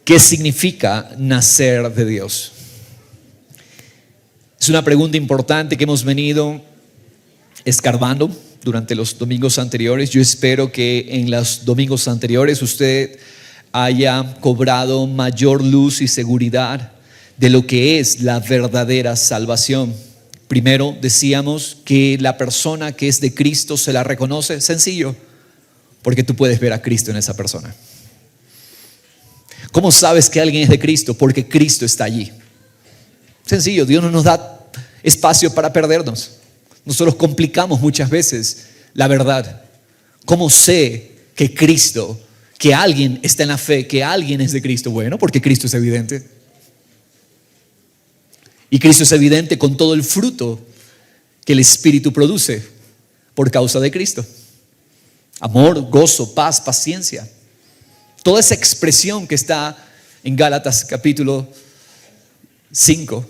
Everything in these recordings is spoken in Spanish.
¿Qué significa nacer de Dios? Es una pregunta importante que hemos venido escarbando durante los domingos anteriores. Yo espero que en los domingos anteriores usted haya cobrado mayor luz y seguridad de lo que es la verdadera salvación. Primero decíamos que la persona que es de Cristo se la reconoce. Sencillo, porque tú puedes ver a Cristo en esa persona. ¿Cómo sabes que alguien es de Cristo? Porque Cristo está allí. Sencillo, Dios no nos da espacio para perdernos. Nosotros complicamos muchas veces la verdad. ¿Cómo sé que Cristo, que alguien está en la fe, que alguien es de Cristo? Bueno, porque Cristo es evidente. Y Cristo es evidente con todo el fruto que el Espíritu produce por causa de Cristo. Amor, gozo, paz, paciencia. Toda esa expresión que está en Gálatas capítulo 5,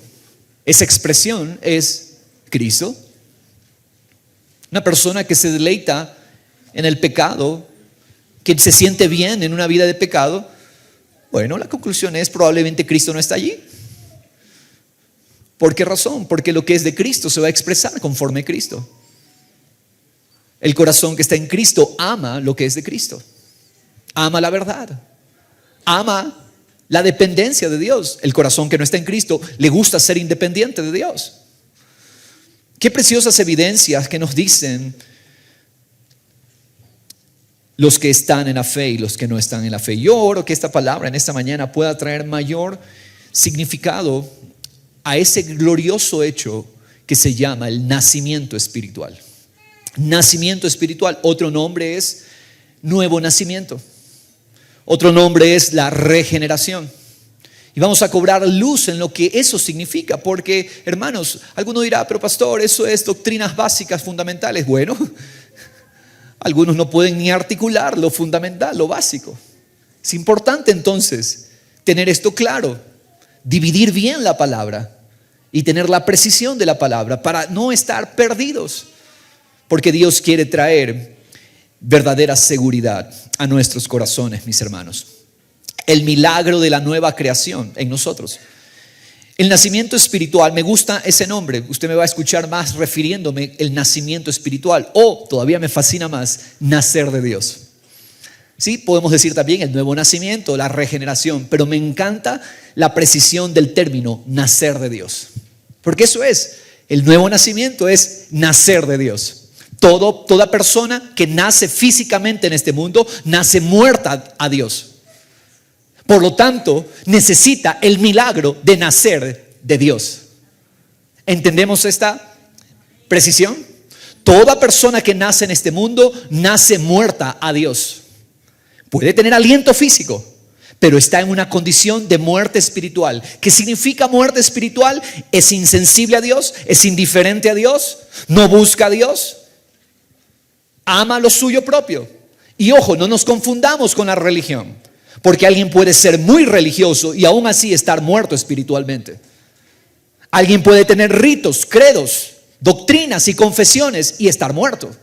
esa expresión es Cristo. Una persona que se deleita en el pecado, que se siente bien en una vida de pecado, bueno, la conclusión es probablemente Cristo no está allí. ¿Por qué razón? Porque lo que es de Cristo se va a expresar conforme a Cristo. El corazón que está en Cristo ama lo que es de Cristo. Ama la verdad. Ama la dependencia de Dios. El corazón que no está en Cristo le gusta ser independiente de Dios. Qué preciosas evidencias que nos dicen los que están en la fe y los que no están en la fe. Yo oro que esta palabra en esta mañana pueda traer mayor significado a ese glorioso hecho que se llama el nacimiento espiritual. Nacimiento espiritual, otro nombre es nuevo nacimiento. Otro nombre es la regeneración. Y vamos a cobrar luz en lo que eso significa, porque, hermanos, alguno dirá, pero pastor, eso es doctrinas básicas, fundamentales. Bueno, algunos no pueden ni articular lo fundamental, lo básico. Es importante entonces tener esto claro, dividir bien la palabra y tener la precisión de la palabra para no estar perdidos, porque Dios quiere traer verdadera seguridad a nuestros corazones, mis hermanos. El milagro de la nueva creación en nosotros. El nacimiento espiritual, me gusta ese nombre. Usted me va a escuchar más refiriéndome el nacimiento espiritual, o todavía me fascina más, nacer de Dios. Sí, podemos decir también el nuevo nacimiento, la regeneración, pero me encanta la precisión del término nacer de Dios, porque eso es, el nuevo nacimiento es nacer de Dios. Toda persona que nace físicamente en este mundo nace muerta a Dios. Por lo tanto, necesita el milagro de nacer de Dios. ¿Entendemos esta precisión? Toda persona que nace en este mundo nace muerta a Dios. Puede tener aliento físico, pero está en una condición de muerte espiritual. ¿Qué significa muerte espiritual? Es insensible a Dios, es indiferente a Dios, no busca a Dios, ama lo suyo propio. Y ojo, no nos confundamos con la religión, porque alguien puede ser muy religioso y aún así estar muerto espiritualmente. Alguien puede tener ritos, credos, doctrinas y confesiones y estar muerto.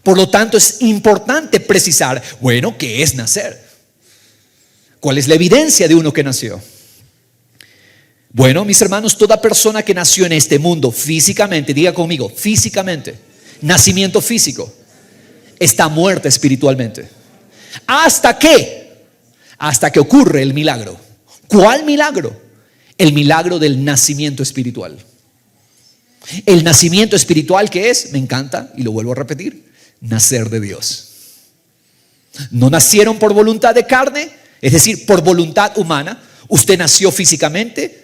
Por lo tanto, es importante precisar, bueno, ¿qué es nacer? ¿Cuál es la evidencia de uno que nació? Bueno, mis hermanos, toda persona que nació en este mundo físicamente, diga conmigo, físicamente, nacimiento físico, está muerta espiritualmente. ¿Hasta qué? Hasta que ocurre el milagro. ¿Cuál milagro? El milagro del nacimiento espiritual. El nacimiento espiritual, ¿qué es? Me encanta, y lo vuelvo a repetir, nacer de Dios. No nacieron por voluntad de carne, es decir, por voluntad humana. Usted nació físicamente.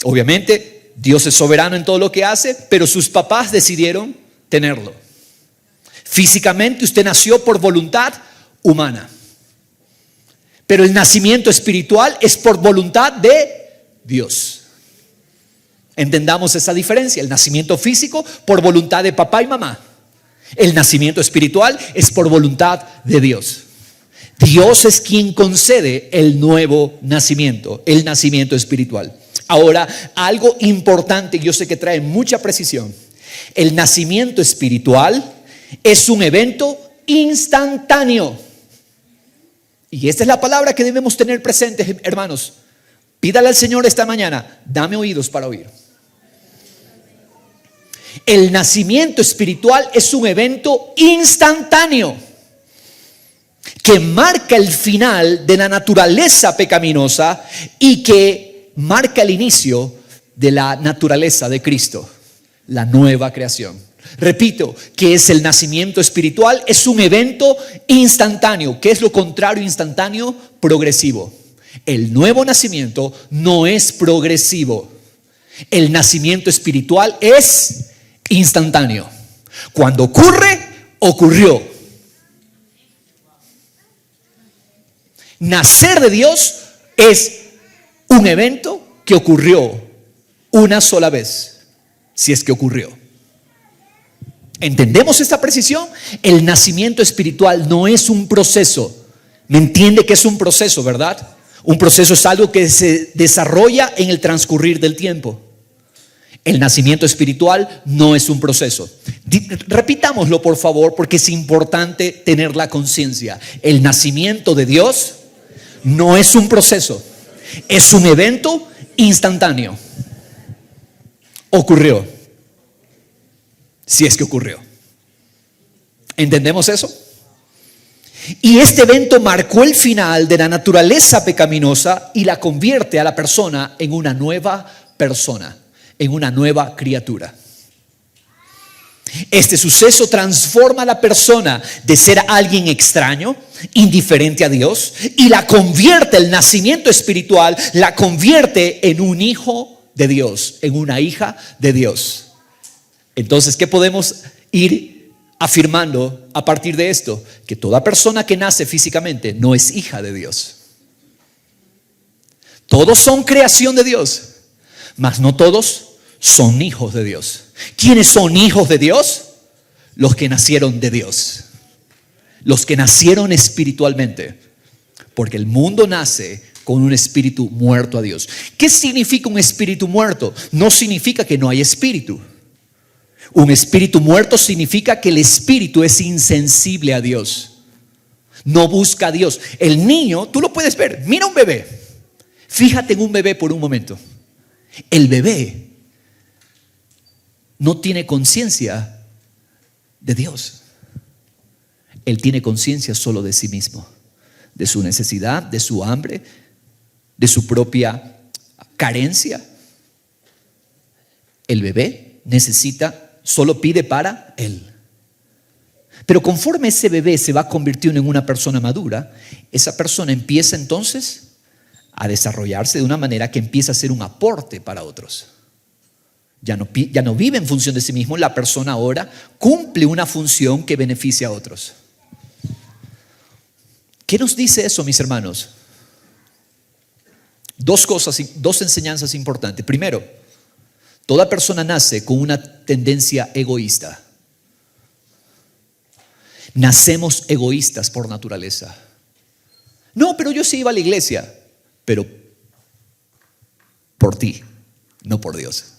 Obviamente, Dios es soberano en todo lo que hace, pero sus papás decidieron tenerlo. Físicamente usted nació por voluntad humana, pero el nacimiento espiritual es por voluntad de Dios. Entendamos esa diferencia. El nacimiento físico por voluntad de papá y mamá. El nacimiento espiritual es por voluntad de Dios. Dios es quien concede el nuevo nacimiento, el nacimiento espiritual. Ahora, algo importante, yo sé que trae mucha precisión. El nacimiento espiritual es un evento instantáneo. Y esta es la palabra que debemos tener presentes, hermanos. Pídale al Señor esta mañana, dame oídos para oír. El nacimiento espiritual es un evento instantáneo que marca el final de la naturaleza pecaminosa y que marca el inicio de la naturaleza de Cristo, la nueva creación. Repito, ¿qué es el nacimiento espiritual? Es un evento instantáneo. ¿Qué es lo contrario a instantáneo? Progresivo. El nuevo nacimiento no es progresivo. El nacimiento espiritual es instantáneo. Cuando ocurre, ocurrió. Nacer de Dios es un evento que ocurrió una sola vez, si es que ocurrió. ¿Entendemos esta precisión? El nacimiento espiritual no es un proceso. ¿Me entiende que es un proceso, verdad? Un proceso es algo que se desarrolla en el transcurrir del tiempo. El nacimiento espiritual no es un proceso. Repitámoslo, por favor, porque es importante tener la conciencia. El nacimiento de Dios no es un proceso, es un evento instantáneo. Ocurrió, si es que ocurrió. ¿Entendemos eso? Y este evento marcó el final de la naturaleza pecaminosa y la convierte a la persona en una nueva persona, en una nueva criatura. Este suceso transforma a la persona de ser alguien extraño, indiferente a Dios, y la convierte, el nacimiento espiritual, la convierte en un hijo de Dios, en una hija de Dios. Entonces, ¿qué podemos ir afirmando a partir de esto? Que toda persona que nace físicamente no es hija de Dios. Todos son creación de Dios, mas no todos son hijos de Dios. ¿Quiénes son hijos de Dios? Los que nacieron de Dios, los que nacieron espiritualmente, porque el mundo nace con un espíritu muerto a Dios. ¿Qué significa un espíritu muerto? No significa que no hay espíritu. Un espíritu muerto significa que el espíritu es insensible a Dios, no busca a Dios. El niño, tú lo puedes ver, mira un bebé, fíjate en un bebé por un momento. El bebé no tiene conciencia de Dios. Él tiene conciencia solo de sí mismo, de su necesidad, de su hambre, de su propia carencia. El bebé solo pide para él. Pero conforme ese bebé se va convirtiendo en una persona madura, esa persona empieza entonces a desarrollarse de una manera que empieza a ser un aporte para otros. Ya no vive en función de sí mismo. La persona ahora cumple una función que beneficia a otros. ¿Qué nos dice eso, mis hermanos? Dos enseñanzas importantes. Primero, toda persona nace con una tendencia egoísta. Nacemos egoístas por naturaleza. No, pero yo sí iba a la iglesia, pero por ti, no por Dios.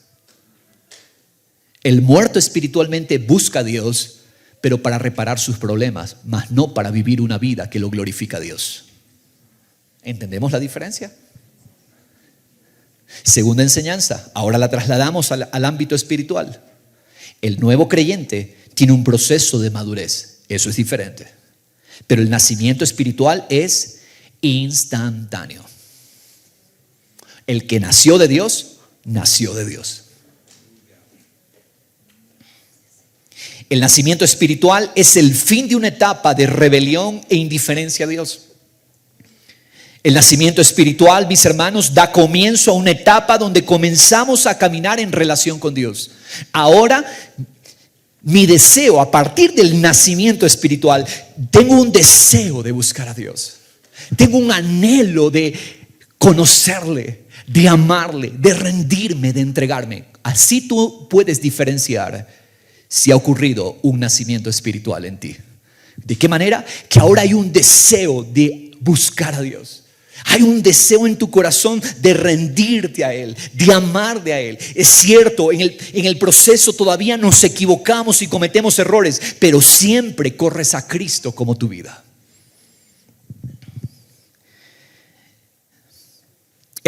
El muerto espiritualmente busca a Dios, pero para reparar sus problemas, mas no para vivir una vida que lo glorifica a Dios. ¿Entendemos la diferencia? Segunda enseñanza, ahora la trasladamos al ámbito espiritual. El nuevo creyente tiene un proceso de madurez, eso es diferente. Pero el nacimiento espiritual es instantáneo. El que nació de Dios, nació de Dios. El nacimiento espiritual es el fin de una etapa de rebelión e indiferencia a Dios. El nacimiento espiritual, mis hermanos, da comienzo a una etapa donde comenzamos a caminar en relación con Dios. Ahora, mi deseo a partir del nacimiento espiritual, tengo un deseo de buscar a Dios. Tengo un anhelo de conocerle, de amarle, de rendirme, de entregarme. Así tú puedes diferenciar si ha ocurrido un nacimiento espiritual en ti. ¿De qué manera? Que ahora hay un deseo de buscar a Dios. Hay un deseo en tu corazón de rendirte a Él, de amarle a Él. Es cierto, en el proceso todavía nos equivocamos y cometemos errores, pero siempre corres a Cristo como tu vida.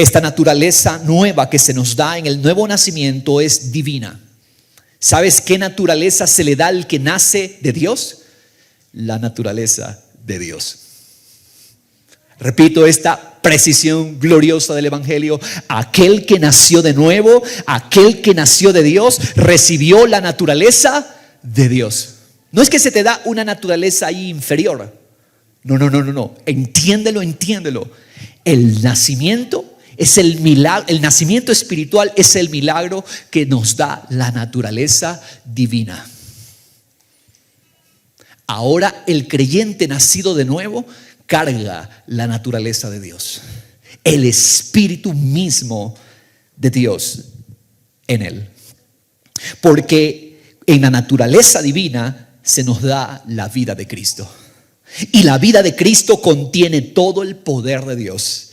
Esta naturaleza nueva que se nos da en el nuevo nacimiento es divina. ¿Sabes qué naturaleza se le da al que nace de Dios? La naturaleza de Dios. Repito esta precisión gloriosa del Evangelio. Aquel que nació de nuevo, aquel que nació de Dios, recibió la naturaleza de Dios. No es que se te da una naturaleza ahí inferior. No. Entiéndelo. El nacimiento es el milagro, el nacimiento espiritual es el milagro que nos da la naturaleza divina. Ahora el creyente nacido de nuevo carga la naturaleza de Dios, el espíritu mismo de Dios en él. Porque en la naturaleza divina se nos da la vida de Cristo. Y la vida de Cristo contiene todo el poder de Dios.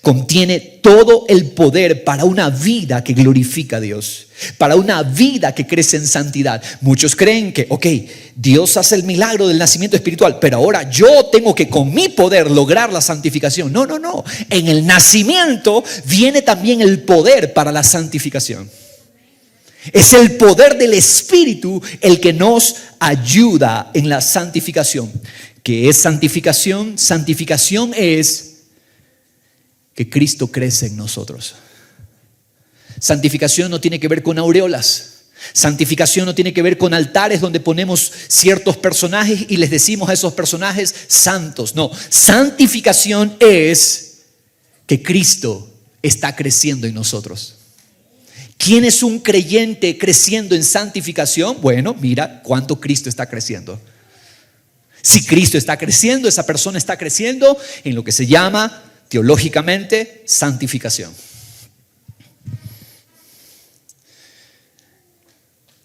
Contiene todo el poder para una vida que glorifica a Dios, para una vida que crece en santidad. Muchos creen que, Dios hace el milagro del nacimiento espiritual, pero ahora yo tengo que con mi poder lograr la santificación. No. En el nacimiento viene también el poder para la santificación. Es el poder del Espíritu el que nos ayuda en la santificación. ¿Qué es santificación? Santificación es que Cristo crece en nosotros. Santificación no tiene que ver con aureolas. Santificación no tiene que ver con altares donde ponemos ciertos personajes y les decimos a esos personajes santos. No, santificación es que Cristo está creciendo en nosotros. ¿Quién es un creyente creciendo en santificación? Bueno, mira cuánto Cristo está creciendo. Si Cristo está creciendo, esa persona está creciendo en lo que se llama teológicamente santificación.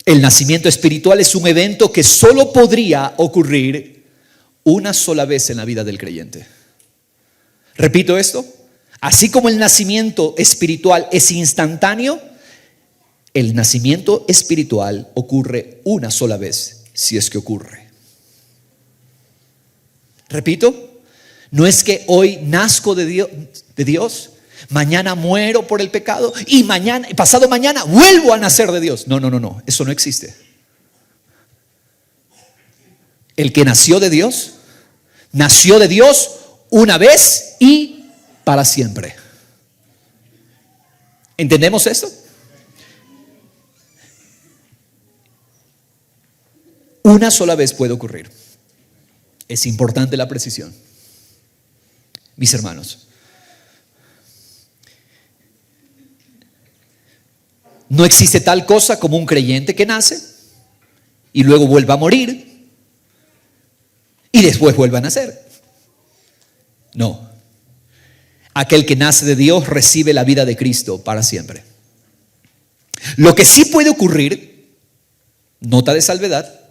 El nacimiento espiritual es un evento que solo podría ocurrir una sola vez en la vida del creyente. Repito esto, así como el nacimiento espiritual es instantáneo, el nacimiento espiritual ocurre una sola vez, si es que ocurre. Repito, no es que hoy nazco de Dios, mañana muero por el pecado y pasado mañana vuelvo a nacer de Dios. No, eso no existe. El que nació de Dios una vez y para siempre. ¿Entendemos esto? Una sola vez puede ocurrir. Es importante la precisión. Mis hermanos, no existe tal cosa como un creyente que nace y luego vuelva a morir y después vuelva a nacer. No. Aquel que nace de Dios recibe la vida de Cristo para siempre. Lo que sí puede ocurrir, nota de salvedad,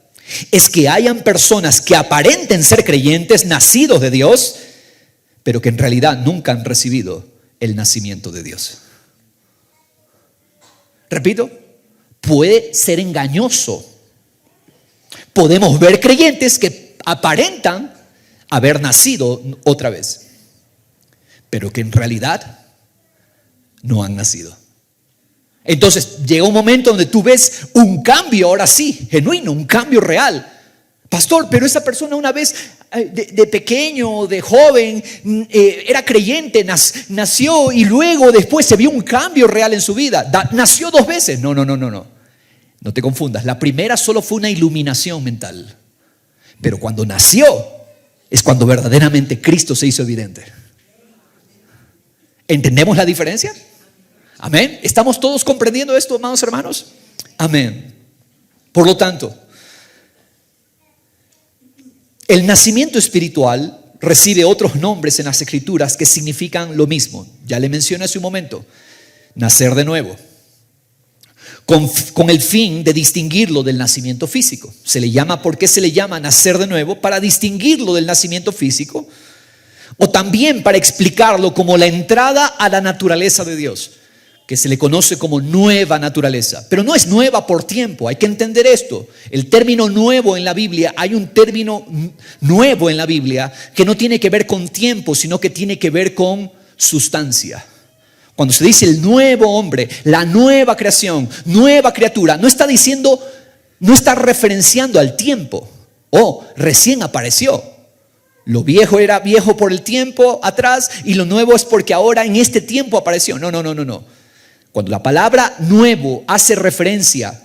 es que hayan personas que aparenten ser creyentes, nacidos de Dios, pero que en realidad nunca han recibido el nacimiento de Dios. Repito, puede ser engañoso. Podemos ver creyentes que aparentan haber nacido otra vez, pero que en realidad no han nacido. Entonces llega un momento donde tú ves un cambio, ahora sí, genuino, un cambio real. Pastor, pero esa persona una vez de pequeño, de joven, era creyente, nació y luego después se vio un cambio real en su vida. Nació 2 veces. No. No te confundas. La primera solo fue una iluminación mental. Pero cuando nació es cuando verdaderamente Cristo se hizo evidente. ¿Entendemos la diferencia? Amén. ¿Estamos todos comprendiendo esto, amados hermanos? Amén. Por lo tanto, el nacimiento espiritual recibe otros nombres en las Escrituras que significan lo mismo. Ya le mencioné hace un momento. Nacer de nuevo. Con el fin de distinguirlo del nacimiento físico. ¿Por qué se le llama nacer de nuevo? Para distinguirlo del nacimiento físico. O también para explicarlo como la entrada a la naturaleza de Dios, que se le conoce como nueva naturaleza. Pero no es nueva por tiempo, hay que entender esto. El término nuevo en la Biblia, hay un término nuevo en la Biblia que no tiene que ver con tiempo, sino que tiene que ver con sustancia. Cuando se dice el nuevo hombre, la nueva creación, nueva criatura, no está diciendo, no está referenciando al tiempo. Recién apareció. Lo viejo era viejo por el tiempo atrás y lo nuevo es porque ahora en este tiempo apareció. No. Cuando la palabra nuevo hace referencia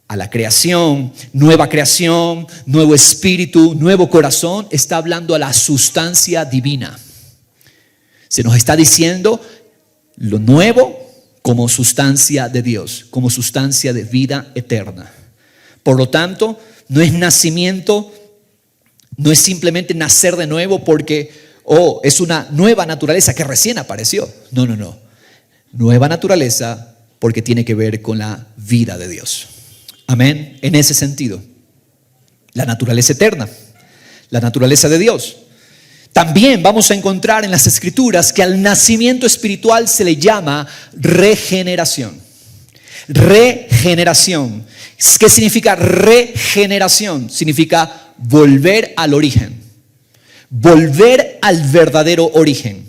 a la creación, nuevo espíritu, nuevo corazón, está hablando a la sustancia divina. Se nos está diciendo lo nuevo como sustancia de Dios, como sustancia de vida eterna. Por lo tanto, no es nacimiento, no es simplemente nacer de nuevo porque es una nueva naturaleza que recién apareció. No. Nueva naturaleza porque tiene que ver con la vida de Dios. Amén. En ese sentido, la naturaleza eterna, la naturaleza de Dios. También vamos a encontrar en las Escrituras que al nacimiento espiritual se le llama regeneración. Regeneración. ¿Qué significa regeneración? Significa volver al origen. Volver al verdadero origen.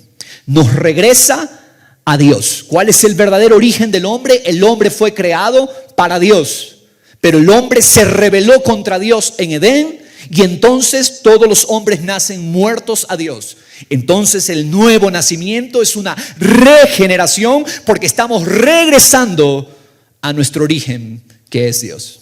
Nos regresa a Dios. ¿Cuál es el verdadero origen del hombre? El hombre fue creado para Dios, pero el hombre se rebeló contra Dios en Edén y entonces todos los hombres nacen muertos a Dios. Entonces el nuevo nacimiento es una regeneración porque estamos regresando a nuestro origen, que es Dios.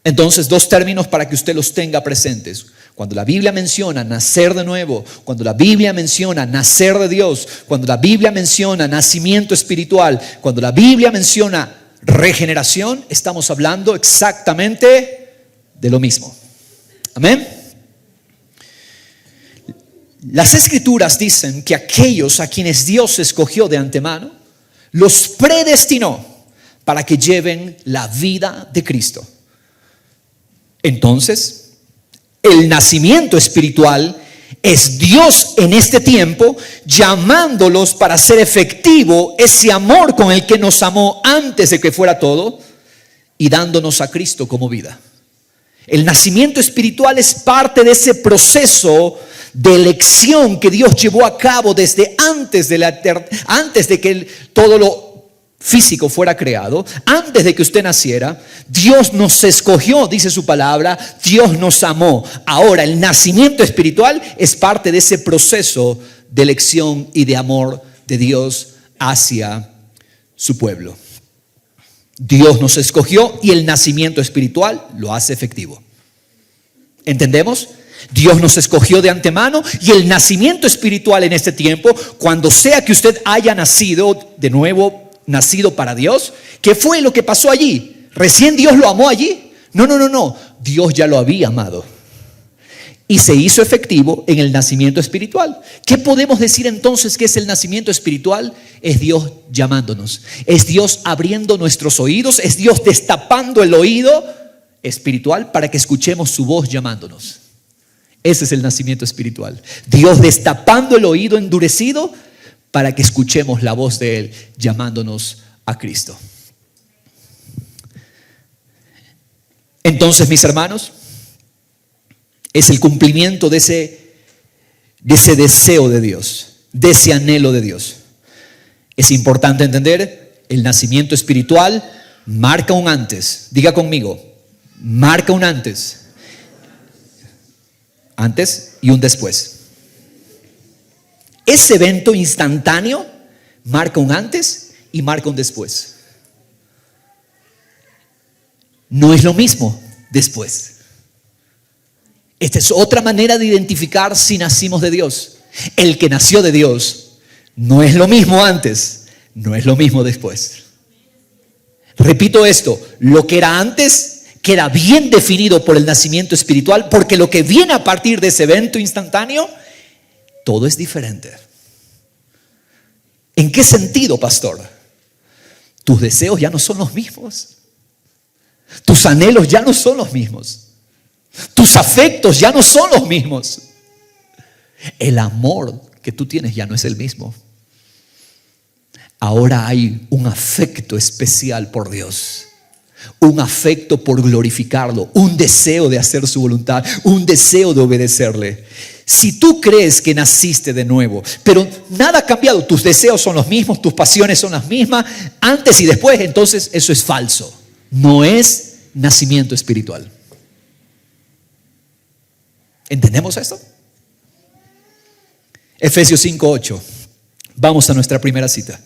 Entonces, dos términos para que usted los tenga presentes. Cuando la Biblia menciona nacer de nuevo, cuando la Biblia menciona nacer de Dios, cuando la Biblia menciona nacimiento espiritual, cuando la Biblia menciona regeneración, estamos hablando exactamente de lo mismo. Amén. Las Escrituras dicen que aquellos a quienes Dios escogió de antemano, los predestinó para que lleven la vida de Cristo. Entonces, el nacimiento espiritual es Dios en este tiempo llamándolos para hacer efectivo ese amor con el que nos amó antes de que fuera todo y dándonos a Cristo como vida. El nacimiento espiritual es parte de ese proceso de elección que Dios llevó a cabo desde antes de que todo lo físico fuera creado, antes de que usted naciera. Dios nos escogió, dice su palabra, Dios nos amó. Ahora el nacimiento espiritual es parte de ese proceso de elección y de amor de Dios hacia su pueblo. Dios nos escogió y el nacimiento espiritual lo hace efectivo. ¿Entendemos? Dios nos escogió de antemano y el nacimiento espiritual en este tiempo, cuando sea que usted haya nacido de nuevo, nacido para Dios, ¿qué fue lo que pasó allí? ¿Recién Dios lo amó allí? No. Dios ya lo había amado y se hizo efectivo en el nacimiento espiritual. ¿Qué podemos decir entonces que es el nacimiento espiritual? Es Dios llamándonos, es Dios abriendo nuestros oídos, es Dios destapando el oído espiritual para que escuchemos su voz llamándonos. Ese es el nacimiento espiritual. Dios destapando el oído endurecido para que escuchemos la voz de Él llamándonos a Cristo. Entonces, mis hermanos, es el cumplimiento de ese deseo de Dios, de ese anhelo de Dios. Es importante entender, el nacimiento espiritual marca un antes. Diga conmigo, marca un antes. Antes y un después. Ese evento instantáneo marca un antes y marca un después. No es lo mismo después. Esta es otra manera de identificar si nacimos de Dios. El que nació de Dios no es lo mismo antes, no es lo mismo después. Repito esto, lo que era antes queda bien definido por el nacimiento espiritual, porque lo que viene a partir de ese evento instantáneo, todo es diferente. ¿En qué sentido, pastor? Tus deseos ya no son los mismos. Tus anhelos ya no son los mismos. Tus afectos ya no son los mismos. El amor que tú tienes ya no es el mismo. Ahora hay un afecto especial por Dios. un afecto por glorificarlo, un deseo de hacer su voluntad, un deseo de obedecerle. Si tú crees que naciste de nuevo, pero nada ha cambiado, tus deseos son los mismos, tus pasiones son las mismas, antes y después, entonces eso es falso. No es nacimiento espiritual. ¿Entendemos esto? Efesios 5:8. Vamos a nuestra primera cita.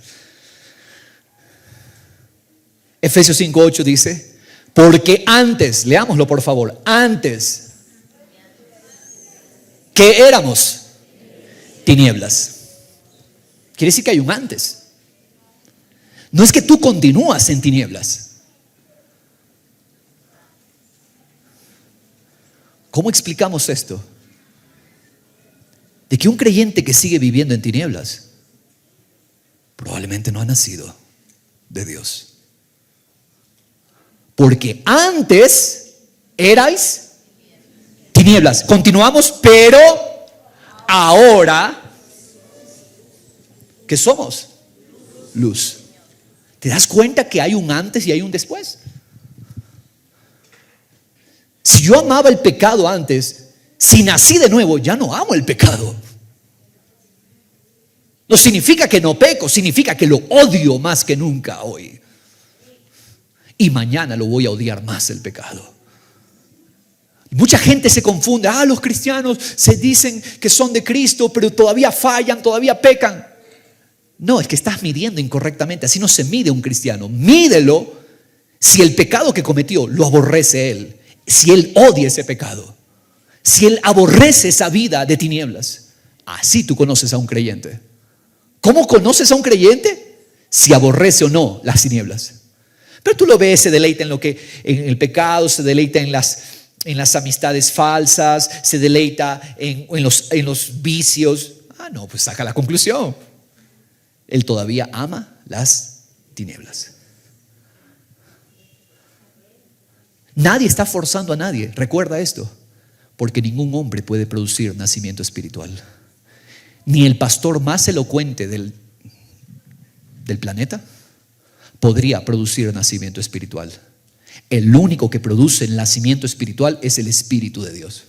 Efesios 5:8 dice, porque antes, leámoslo por favor, antes, ¿qué éramos? Tinieblas. Quiere decir que hay un antes. No es que tú continúas en tinieblas. ¿Cómo explicamos esto? De que un creyente que sigue viviendo en tinieblas probablemente no ha nacido de Dios. Porque antes erais tinieblas. Continuamos, pero ahora, ¿qué somos? Luz. ¿Te das cuenta que hay un antes y hay un después? Si yo amaba el pecado antes, si nací de nuevo, ya no amo el pecado. No significa que no peco, significa que lo odio más que nunca hoy. Y mañana lo voy a odiar más el pecado. Mucha gente se confunde. Los cristianos se dicen que son de Cristo, pero todavía fallan, todavía pecan. No, es que estás midiendo incorrectamente. Así no se mide un cristiano. Mídelo si el pecado que cometió lo aborrece él. Si él odia ese pecado, si él aborrece esa vida de tinieblas, así tú conoces a un creyente. ¿Cómo conoces a un creyente? Si aborrece o no las tinieblas. Pero tú lo ves, se deleita en el pecado, se deleita en las amistades falsas, se deleita en los vicios. No, pues saca la conclusión. Él todavía ama las tinieblas. Nadie está forzando a nadie, recuerda esto, porque ningún hombre puede producir nacimiento espiritual. Ni el pastor más elocuente del planeta podría producir nacimiento espiritual. El único que produce el nacimiento espiritual es el Espíritu de Dios.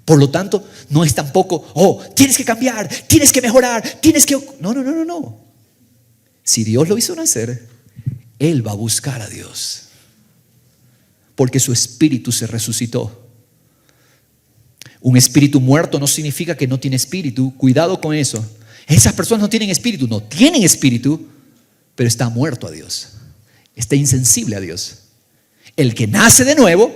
Por lo tanto, no es tampoco, tienes que cambiar, tienes que mejorar, tienes que... No. Si Dios lo hizo nacer, Él va a buscar a Dios, porque su espíritu se resucitó. Un espíritu muerto no significa que no tiene espíritu. Cuidado con eso. Esas personas no tienen espíritu, pero está muerto a Dios. Está insensible a Dios. El que nace de nuevo,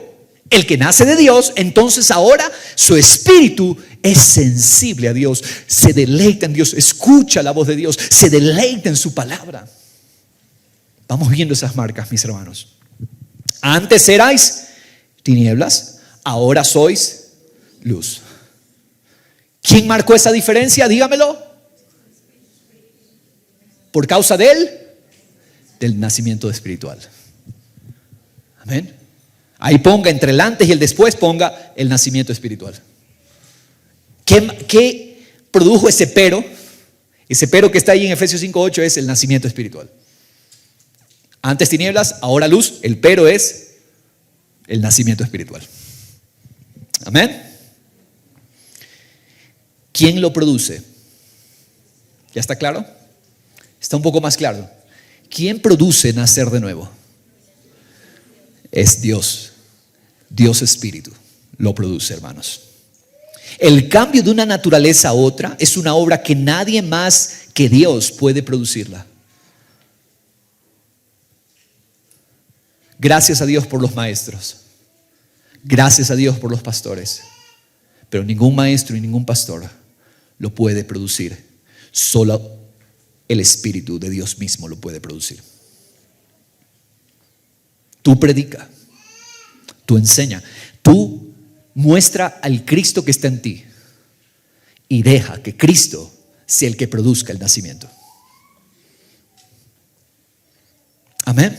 el que nace de Dios, entonces ahora su espíritu es sensible a Dios. Se deleita en Dios, escucha la voz de Dios, se deleita en su palabra. Vamos viendo esas marcas, mis hermanos. Antes erais tinieblas, ahora sois luz. ¿Quién marcó esa diferencia? Dígamelo. Por causa del nacimiento espiritual. Amén. Ahí ponga entre el antes y el después, ponga el nacimiento espiritual. ¿Qué produjo ese pero? Ese pero que está ahí en Efesios 5:8 es el nacimiento espiritual. Antes tinieblas, ahora luz. El pero es el nacimiento espiritual. Amén. ¿Quién lo produce? ¿Ya está claro? Está un poco más claro. ¿Quién produce nacer de nuevo? Es Dios. Dios Espíritu lo produce, hermanos. El cambio de una naturaleza a otra es una obra que nadie más que Dios puede producirla. Gracias a Dios por los maestros. Gracias a Dios por los pastores. Pero ningún maestro y ningún pastor lo puede producir. Solo el Espíritu de Dios mismo lo puede producir. Tú predica, tú enseña, tú muestra al Cristo que está en ti y deja que Cristo sea el que produzca el nacimiento. Amén.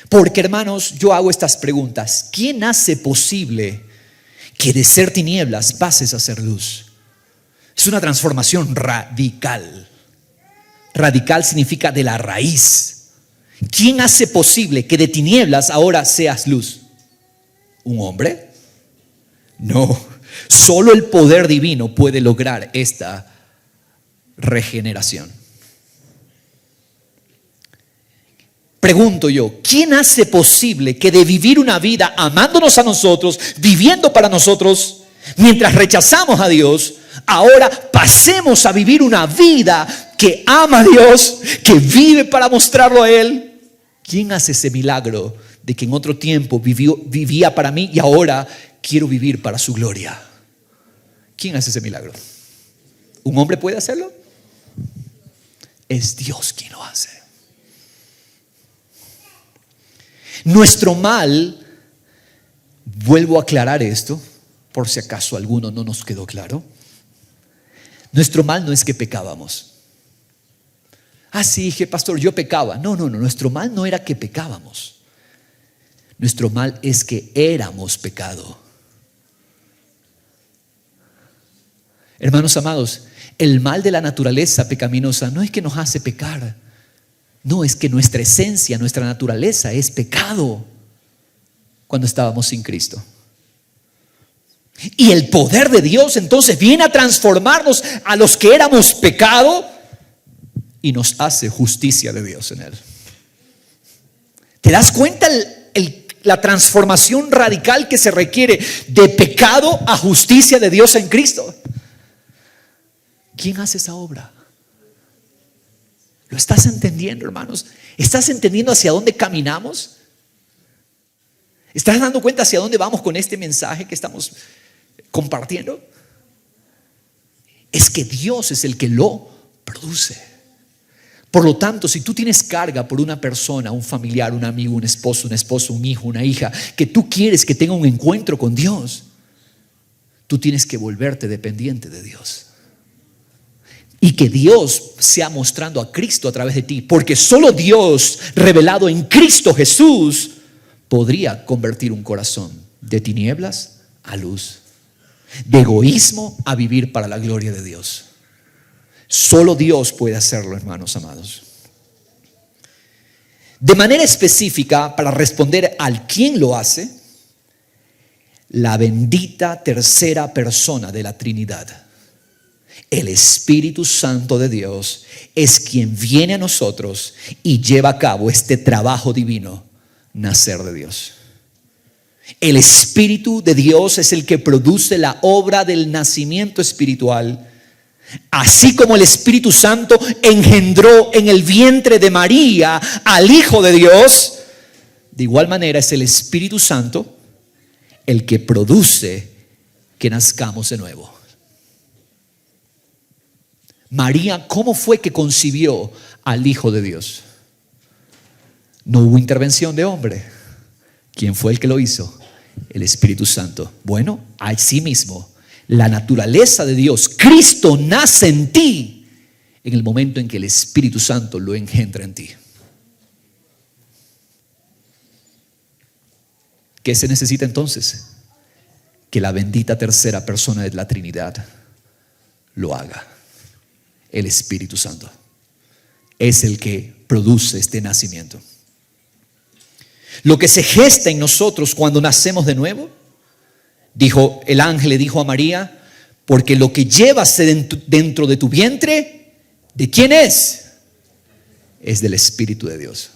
Porque, hermanos, yo hago estas preguntas. ¿Quién hace posible que de ser tinieblas pases a ser luz? Es una transformación radical. Radical significa de la raíz. ¿Quién hace posible que de tinieblas ahora seas luz? ¿Un hombre? No, solo el poder divino puede lograr esta regeneración. Pregunto yo, ¿quién hace posible que de vivir una vida amándonos a nosotros, viviendo para nosotros, mientras rechazamos a Dios, ahora pasemos a vivir una vida que ama a Dios, que vive para mostrarlo a Él? ¿Quién hace ese milagro de que en otro tiempo vivía para mí y ahora quiero vivir para su gloria? ¿Quién hace ese milagro? ¿Un hombre puede hacerlo? Es Dios quien lo hace. Nuestro mal, vuelvo a aclarar esto, por si acaso a alguno no nos quedó claro. Nuestro mal no es que pecábamos. Sí, dije, pastor, yo pecaba. No, nuestro mal no era que pecábamos. Nuestro mal es que éramos pecado. Hermanos amados, el mal de la naturaleza pecaminosa no es que nos hace pecar. No, es que nuestra esencia, nuestra naturaleza es pecado cuando estábamos sin Cristo. Y el poder de Dios entonces viene a transformarnos a los que éramos pecado y nos hace justicia de Dios en Él. ¿Te das cuenta la transformación radical que se requiere de pecado a justicia de Dios en Cristo? ¿Quién hace esa obra? ¿Lo estás entendiendo, hermanos? ¿Estás entendiendo hacia dónde caminamos? ¿Estás dando cuenta hacia dónde vamos con este mensaje que estamos compartiendo? Es que Dios es el que lo produce. Por lo tanto, si tú tienes carga por una persona, un familiar, un amigo, un esposo, un hijo, una hija, que tú quieres que tenga un encuentro con Dios, tú tienes que volverte dependiente de Dios. Y que Dios sea mostrando a Cristo a través de ti, porque solo Dios revelado en Cristo Jesús podría convertir un corazón de tinieblas a luz, de egoísmo a vivir para la gloria de Dios. Solo Dios puede hacerlo, hermanos amados. De manera específica, para responder al quién lo hace, la bendita tercera persona de la Trinidad, el Espíritu Santo de Dios, es quien viene a nosotros y lleva a cabo este trabajo divino, nacer de Dios. El Espíritu de Dios es el que produce la obra del nacimiento espiritual. Así como el Espíritu Santo engendró en el vientre de María al Hijo de Dios, de igual manera es el Espíritu Santo el que produce que nazcamos de nuevo. María, ¿cómo fue que concibió al Hijo de Dios? No hubo intervención de hombre. ¿Quién fue el que lo hizo? El Espíritu Santo. Bueno, así mismo, la naturaleza de Dios, Cristo nace en ti en el momento en que el Espíritu Santo lo engendra en ti. ¿Qué se necesita entonces? Que la bendita tercera persona de la Trinidad lo haga. El Espíritu Santo es el que produce este nacimiento. Lo que se gesta en nosotros cuando nacemos de nuevo, dijo el ángel, le dijo a María, porque lo que llevas dentro de tu vientre, ¿de quién es? Es del Espíritu de Dios.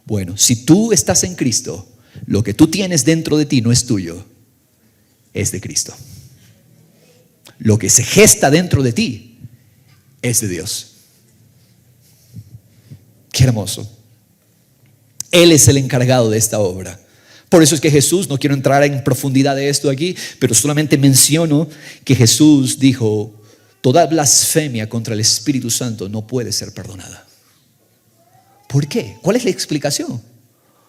Bueno, si tú estás en Cristo, lo que tú tienes dentro de ti no es tuyo, es de Cristo. Lo que se gesta dentro de ti es de Dios. Qué hermoso. Él es el encargado de esta obra. Por eso es que Jesús, no quiero entrar en profundidad de esto aquí, pero solamente menciono que Jesús dijo, toda blasfemia contra el Espíritu Santo no puede ser perdonada. ¿Por qué? ¿Cuál es la explicación?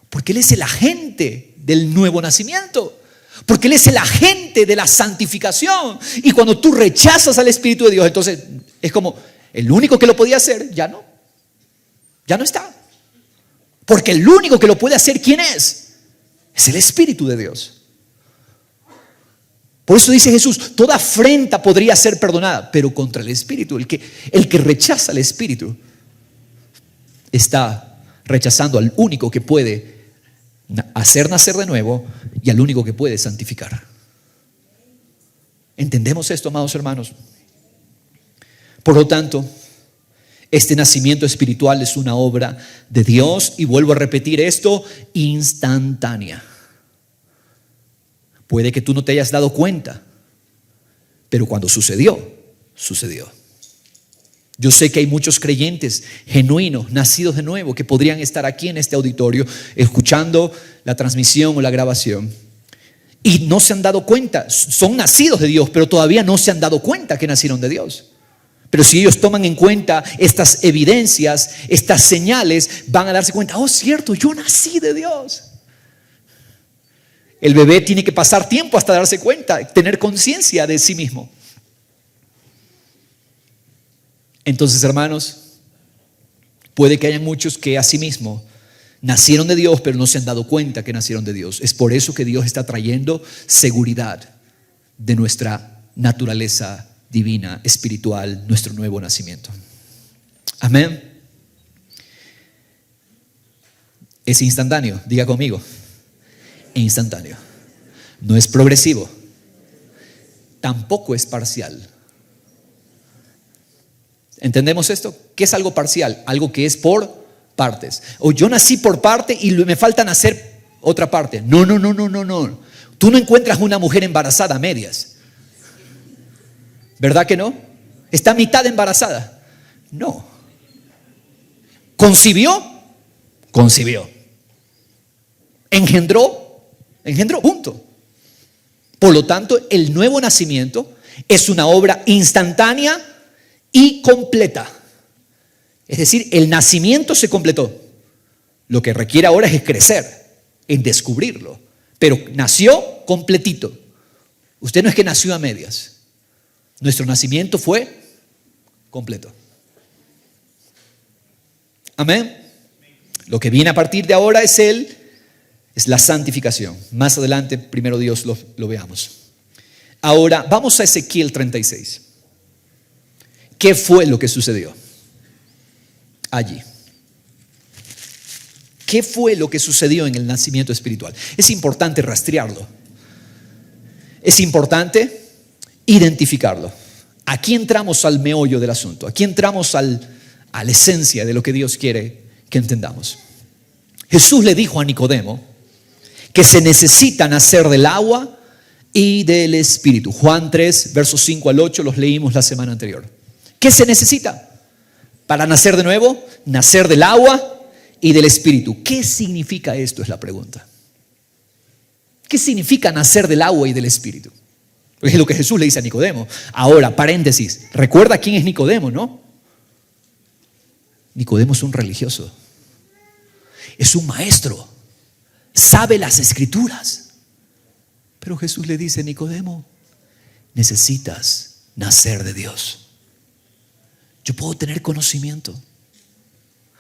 Porque Él es el agente del nuevo nacimiento. Porque Él es el agente de la santificación. Y cuando tú rechazas al Espíritu de Dios, entonces es como el único que lo podía hacer, ya no está. Porque el único que lo puede hacer, ¿quién es? Es el Espíritu de Dios. Por eso dice Jesús, toda afrenta podría ser perdonada, pero contra el Espíritu, el que rechaza al Espíritu, está rechazando al único que puede hacer nacer de nuevo y al único que puede santificar. ¿Entendemos esto, amados hermanos? Por lo tanto, este nacimiento espiritual es una obra de Dios, y vuelvo a repetir esto, instantánea. Puede que tú no te hayas dado cuenta, pero cuando sucedió, sucedió. Yo sé que hay muchos creyentes genuinos, nacidos de nuevo, que podrían estar aquí en este auditorio escuchando la transmisión o la grabación y no se han dado cuenta. Son nacidos de Dios, pero todavía no se han dado cuenta que nacieron de Dios. Pero si ellos toman en cuenta estas evidencias, estas señales, van a darse cuenta: oh, cierto, yo nací de Dios. El bebé tiene que pasar tiempo hasta darse cuenta, tener conciencia de sí mismo. Entonces, hermanos, puede que haya muchos que asimismo nacieron de Dios, pero no se han dado cuenta que nacieron de Dios. Es por eso que Dios está trayendo seguridad de nuestra naturaleza divina, espiritual, nuestro nuevo nacimiento. Amén. Es instantáneo, diga conmigo. Instantáneo. No es progresivo. Tampoco es parcial. ¿Entendemos esto? ¿Qué es algo parcial? Algo que es por partes. O yo nací por parte y me falta nacer otra parte. No. Tú no encuentras una mujer embarazada a medias. ¿Verdad que no? ¿Está a mitad embarazada? No. ¿Concibió? Concibió. ¿Engendró? Engendró, punto. Por lo tanto, el nuevo nacimiento es una obra instantánea y completa. Es decir, el nacimiento se completó. Lo que requiere ahora es crecer, en descubrirlo. Pero nació completito. Usted no es que nació a medias. Nuestro nacimiento fue completo. Amén. Lo que viene a partir de ahora es la santificación. Más adelante, primero Dios, lo veamos. Ahora, vamos a Ezequiel 36. ¿Qué fue lo que sucedió allí? ¿Qué fue lo que sucedió en el nacimiento espiritual? Es importante rastrearlo. Es importante identificarlo. Aquí entramos al meollo del asunto. Aquí entramos a la esencia de lo que Dios quiere que entendamos. Jesús le dijo a Nicodemo que se necesita nacer del agua y del Espíritu. Juan 3, versos 5 al 8, los leímos la semana anterior. ¿Qué se necesita para nacer de nuevo? Nacer del agua y del Espíritu. ¿Qué significa esto? Es la pregunta. ¿Qué significa nacer del agua y del Espíritu? Es lo que Jesús le dice a Nicodemo. Ahora, paréntesis, recuerda quién es Nicodemo, ¿no? Nicodemo es un religioso. Es un maestro. Sabe las escrituras. Pero Jesús le dice: Nicodemo, necesitas nacer de Dios. Yo puedo tener conocimiento,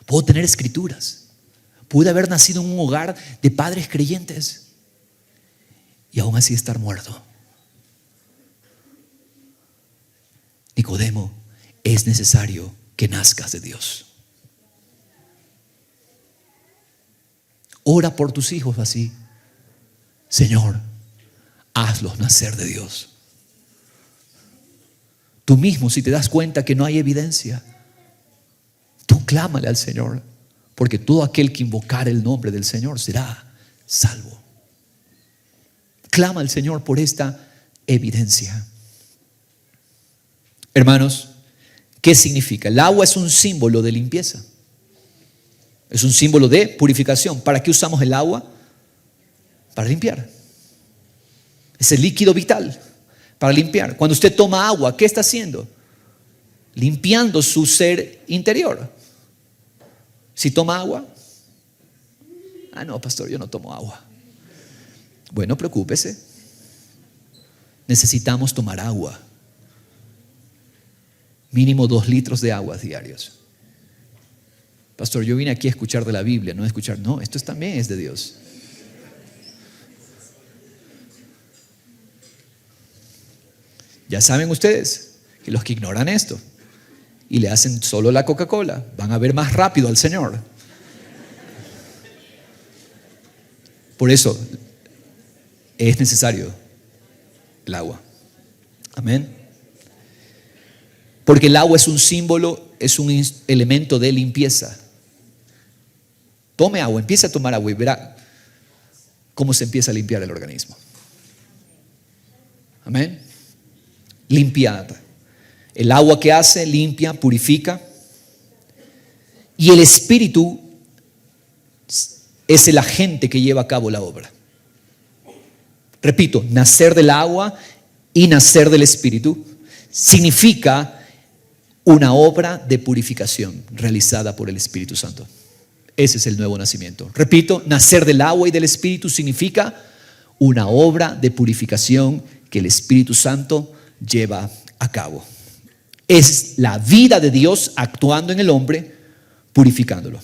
puedo tener escrituras, pude haber nacido en un hogar de padres creyentes y aún así estar muerto. Nicodemo, es necesario que nazcas de Dios. Ora por tus hijos así: Señor, hazlos nacer de Dios. Tú mismo, si te das cuenta que no hay evidencia, tú clámale al Señor, porque todo aquel que invocar el nombre del Señor será salvo. Clama al Señor por esta evidencia. Hermanos, ¿qué significa? El agua es un símbolo de limpieza. Es un símbolo de purificación. ¿Para qué usamos el agua? Para limpiar. Es el líquido vital para limpiar. Cuando usted toma agua, ¿qué está haciendo? Limpiando su ser interior. Si toma agua, no, pastor, yo no tomo agua. Bueno, preocúpese. Necesitamos tomar agua. Mínimo 2 litros de agua diarios. Pastor, yo vine aquí a escuchar de la Biblia, no a escuchar. No, esto también es de Dios. Ya saben ustedes que los que ignoran esto y le hacen solo la Coca-Cola van a ver más rápido al Señor. Por eso es necesario el agua. Amén. Porque el agua es un símbolo, es un elemento de limpieza. Tome agua, empiece a tomar agua y verá cómo se empieza a limpiar el organismo. Amén. Limpiar. El agua que hace, limpia, purifica. Y el Espíritu es el agente que lleva a cabo la obra. Repito, nacer del agua y nacer del Espíritu significa una obra de purificación realizada por el Espíritu Santo. Ese es el nuevo nacimiento. Repito, nacer del agua y del Espíritu significa una obra de purificación que el Espíritu Santo lleva a cabo. Es la vida de Dios actuando en el hombre, purificándolo.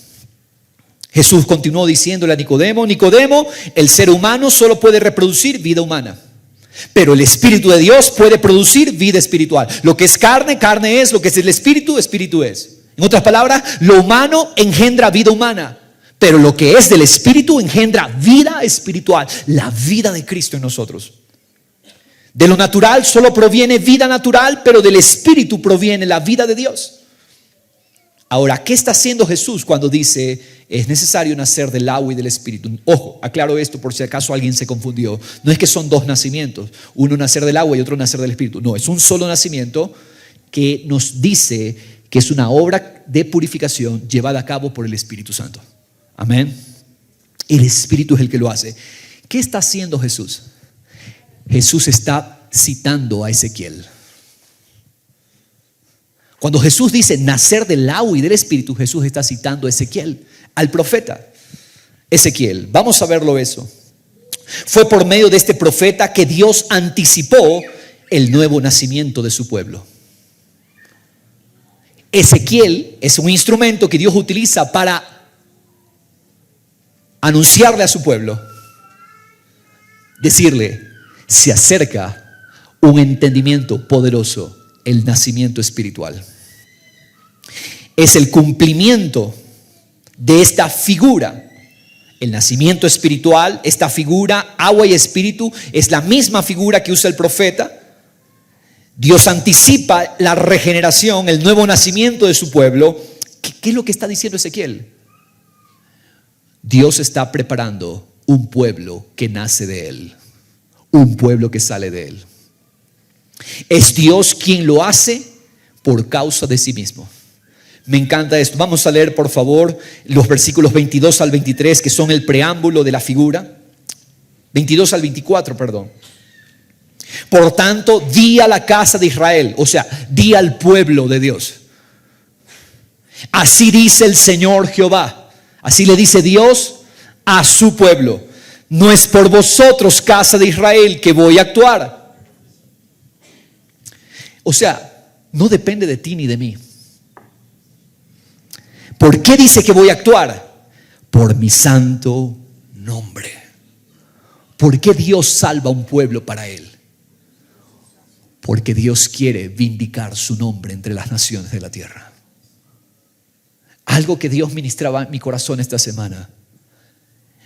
Jesús continuó diciéndole a Nicodemo: Nicodemo, el ser humano solo puede reproducir vida humana, pero el Espíritu de Dios puede producir vida espiritual. Lo que es carne, carne es; lo que es el Espíritu, Espíritu es. En otras palabras, lo humano engendra vida humana, pero lo que es del Espíritu engendra vida espiritual, la vida de Cristo en nosotros. De lo natural solo proviene vida natural, pero del Espíritu proviene la vida de Dios. Ahora, ¿qué está haciendo Jesús cuando dice es necesario nacer del agua y del Espíritu? Ojo, aclaro esto por si acaso alguien se confundió. No es que son dos nacimientos, uno nacer del agua y otro nacer del Espíritu. No, es un solo nacimiento que nos dice que es una obra de purificación llevada a cabo por el Espíritu Santo. Amén. El Espíritu es el que lo hace. ¿Qué está haciendo Jesús? Jesús está citando a Ezequiel. Cuando Jesús dice nacer del agua y del Espíritu, Jesús está citando a Ezequiel, al profeta Ezequiel. Vamos a verlo eso. Fue por medio de este profeta que Dios anticipó el nuevo nacimiento de su pueblo. Ezequiel es un instrumento que Dios utiliza para anunciarle a su pueblo, decirle: se acerca un entendimiento poderoso, el nacimiento espiritual. Es el cumplimiento de esta figura. El nacimiento espiritual, esta figura, agua y espíritu, es la misma figura que usa el profeta. Dios anticipa la regeneración, el nuevo nacimiento de su pueblo. ¿Qué es lo que está diciendo Ezequiel? Dios está preparando un pueblo que nace de él, un pueblo que sale de él. Es Dios quien lo hace por causa de sí mismo. Me encanta esto. Vamos a leer, por favor, los versículos 22 al 23, que son el preámbulo de la figura. 22 al 24, perdón. Por tanto, di a la casa de Israel, o sea, di al pueblo de Dios: así dice el Señor Jehová. Así le dice Dios a su pueblo: no es por vosotros, casa de Israel, que voy a actuar. O sea, no depende de ti ni de mí. ¿Por qué dice que voy a actuar? Por mi santo nombre. ¿Por qué Dios salva a un pueblo para él? Porque Dios quiere vindicar su nombre entre las naciones de la tierra. Algo que Dios ministraba en mi corazón esta semana: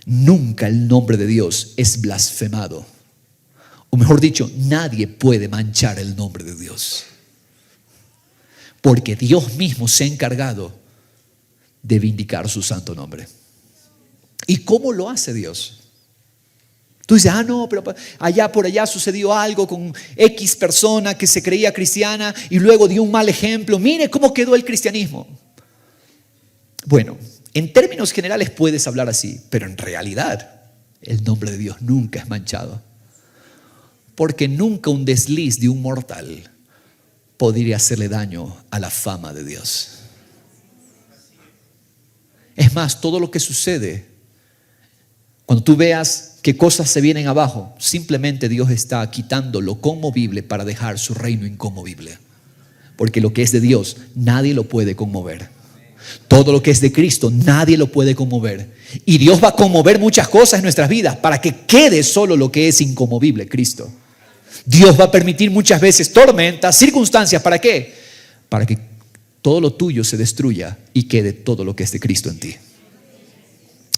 nunca el nombre de Dios es blasfemado. O mejor dicho, nadie puede manchar el nombre de Dios, porque Dios mismo se ha encargado de vindicar su santo nombre. ¿Y cómo lo hace Dios? Tú dices: no, pero allá por allá sucedió algo con X persona que se creía cristiana y luego dio un mal ejemplo. Mire cómo quedó el cristianismo. Bueno, en términos generales puedes hablar así, pero en realidad el nombre de Dios nunca es manchado, porque nunca un desliz de un mortal podría hacerle daño a la fama de Dios. Es más, todo lo que sucede, cuando tú veas que cosas se vienen abajo, simplemente Dios está quitando lo conmovible para dejar su reino inconmovible. Porque lo que es de Dios, nadie lo puede conmover. Todo lo que es de Cristo, nadie lo puede conmover. Y Dios va a conmover muchas cosas en nuestras vidas para que quede solo lo que es inconmovible, Cristo. Dios va a permitir muchas veces tormentas, circunstancias. ¿Para qué? Para que todo lo tuyo se destruya y quede todo lo que es de Cristo en ti.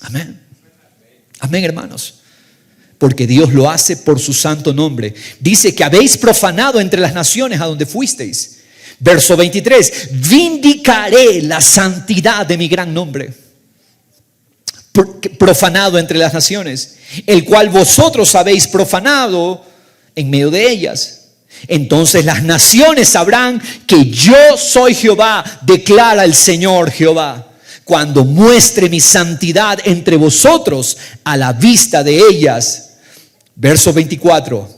Amén. Amén, hermanos. porque Dios lo hace por su santo nombre. Dice que habéis profanado entre las naciones a donde fuisteis. Verso 23, vindicaré la santidad de mi gran nombre, profanado entre las naciones, el cual vosotros habéis profanado en medio de ellas. Entonces las naciones sabrán que yo soy Jehová, declara el Señor Jehová, cuando muestre mi santidad entre vosotros a la vista de ellas. Verso 24,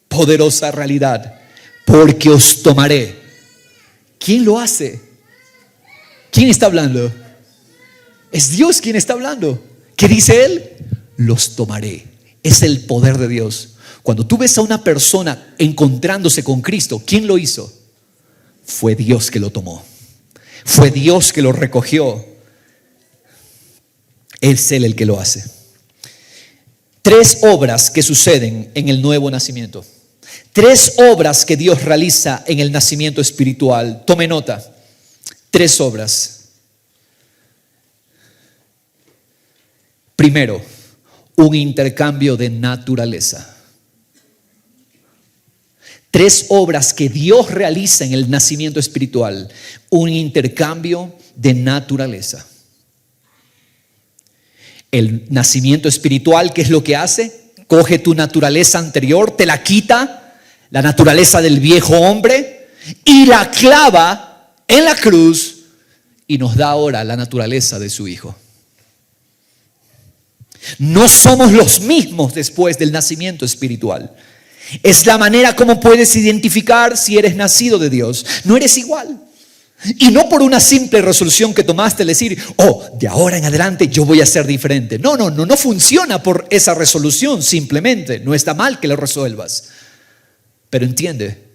poderosa realidad, porque os tomaré. ¿Quién lo hace? ¿Quién está hablando? Es Dios quien está hablando. ¿Qué dice Él? Los tomaré. Es el poder de Dios. Cuando tú ves a una persona encontrándose con Cristo, ¿quién lo hizo? Fue Dios que lo tomó. Fue Dios que lo recogió. Es Él el que lo hace. 3 obras que suceden en el nuevo nacimiento. 3 obras que Dios realiza en el nacimiento espiritual. Tome nota. 3 obras. Primero, un intercambio de naturaleza. 3 obras que Dios realiza en el nacimiento espiritual. Un intercambio de naturaleza. El nacimiento espiritual, ¿qué es lo que hace? Coge tu naturaleza anterior, te la quita, la naturaleza del viejo hombre, y la clava en la cruz y nos da ahora la naturaleza de su Hijo. No somos los mismos después del nacimiento espiritual. Es la manera como puedes identificar si eres nacido de Dios. No eres igual. Y no por una simple resolución que tomaste, decir, de ahora en adelante yo voy a ser diferente. No funciona por esa resolución simplemente. No está mal que lo resuelvas. Pero entiende,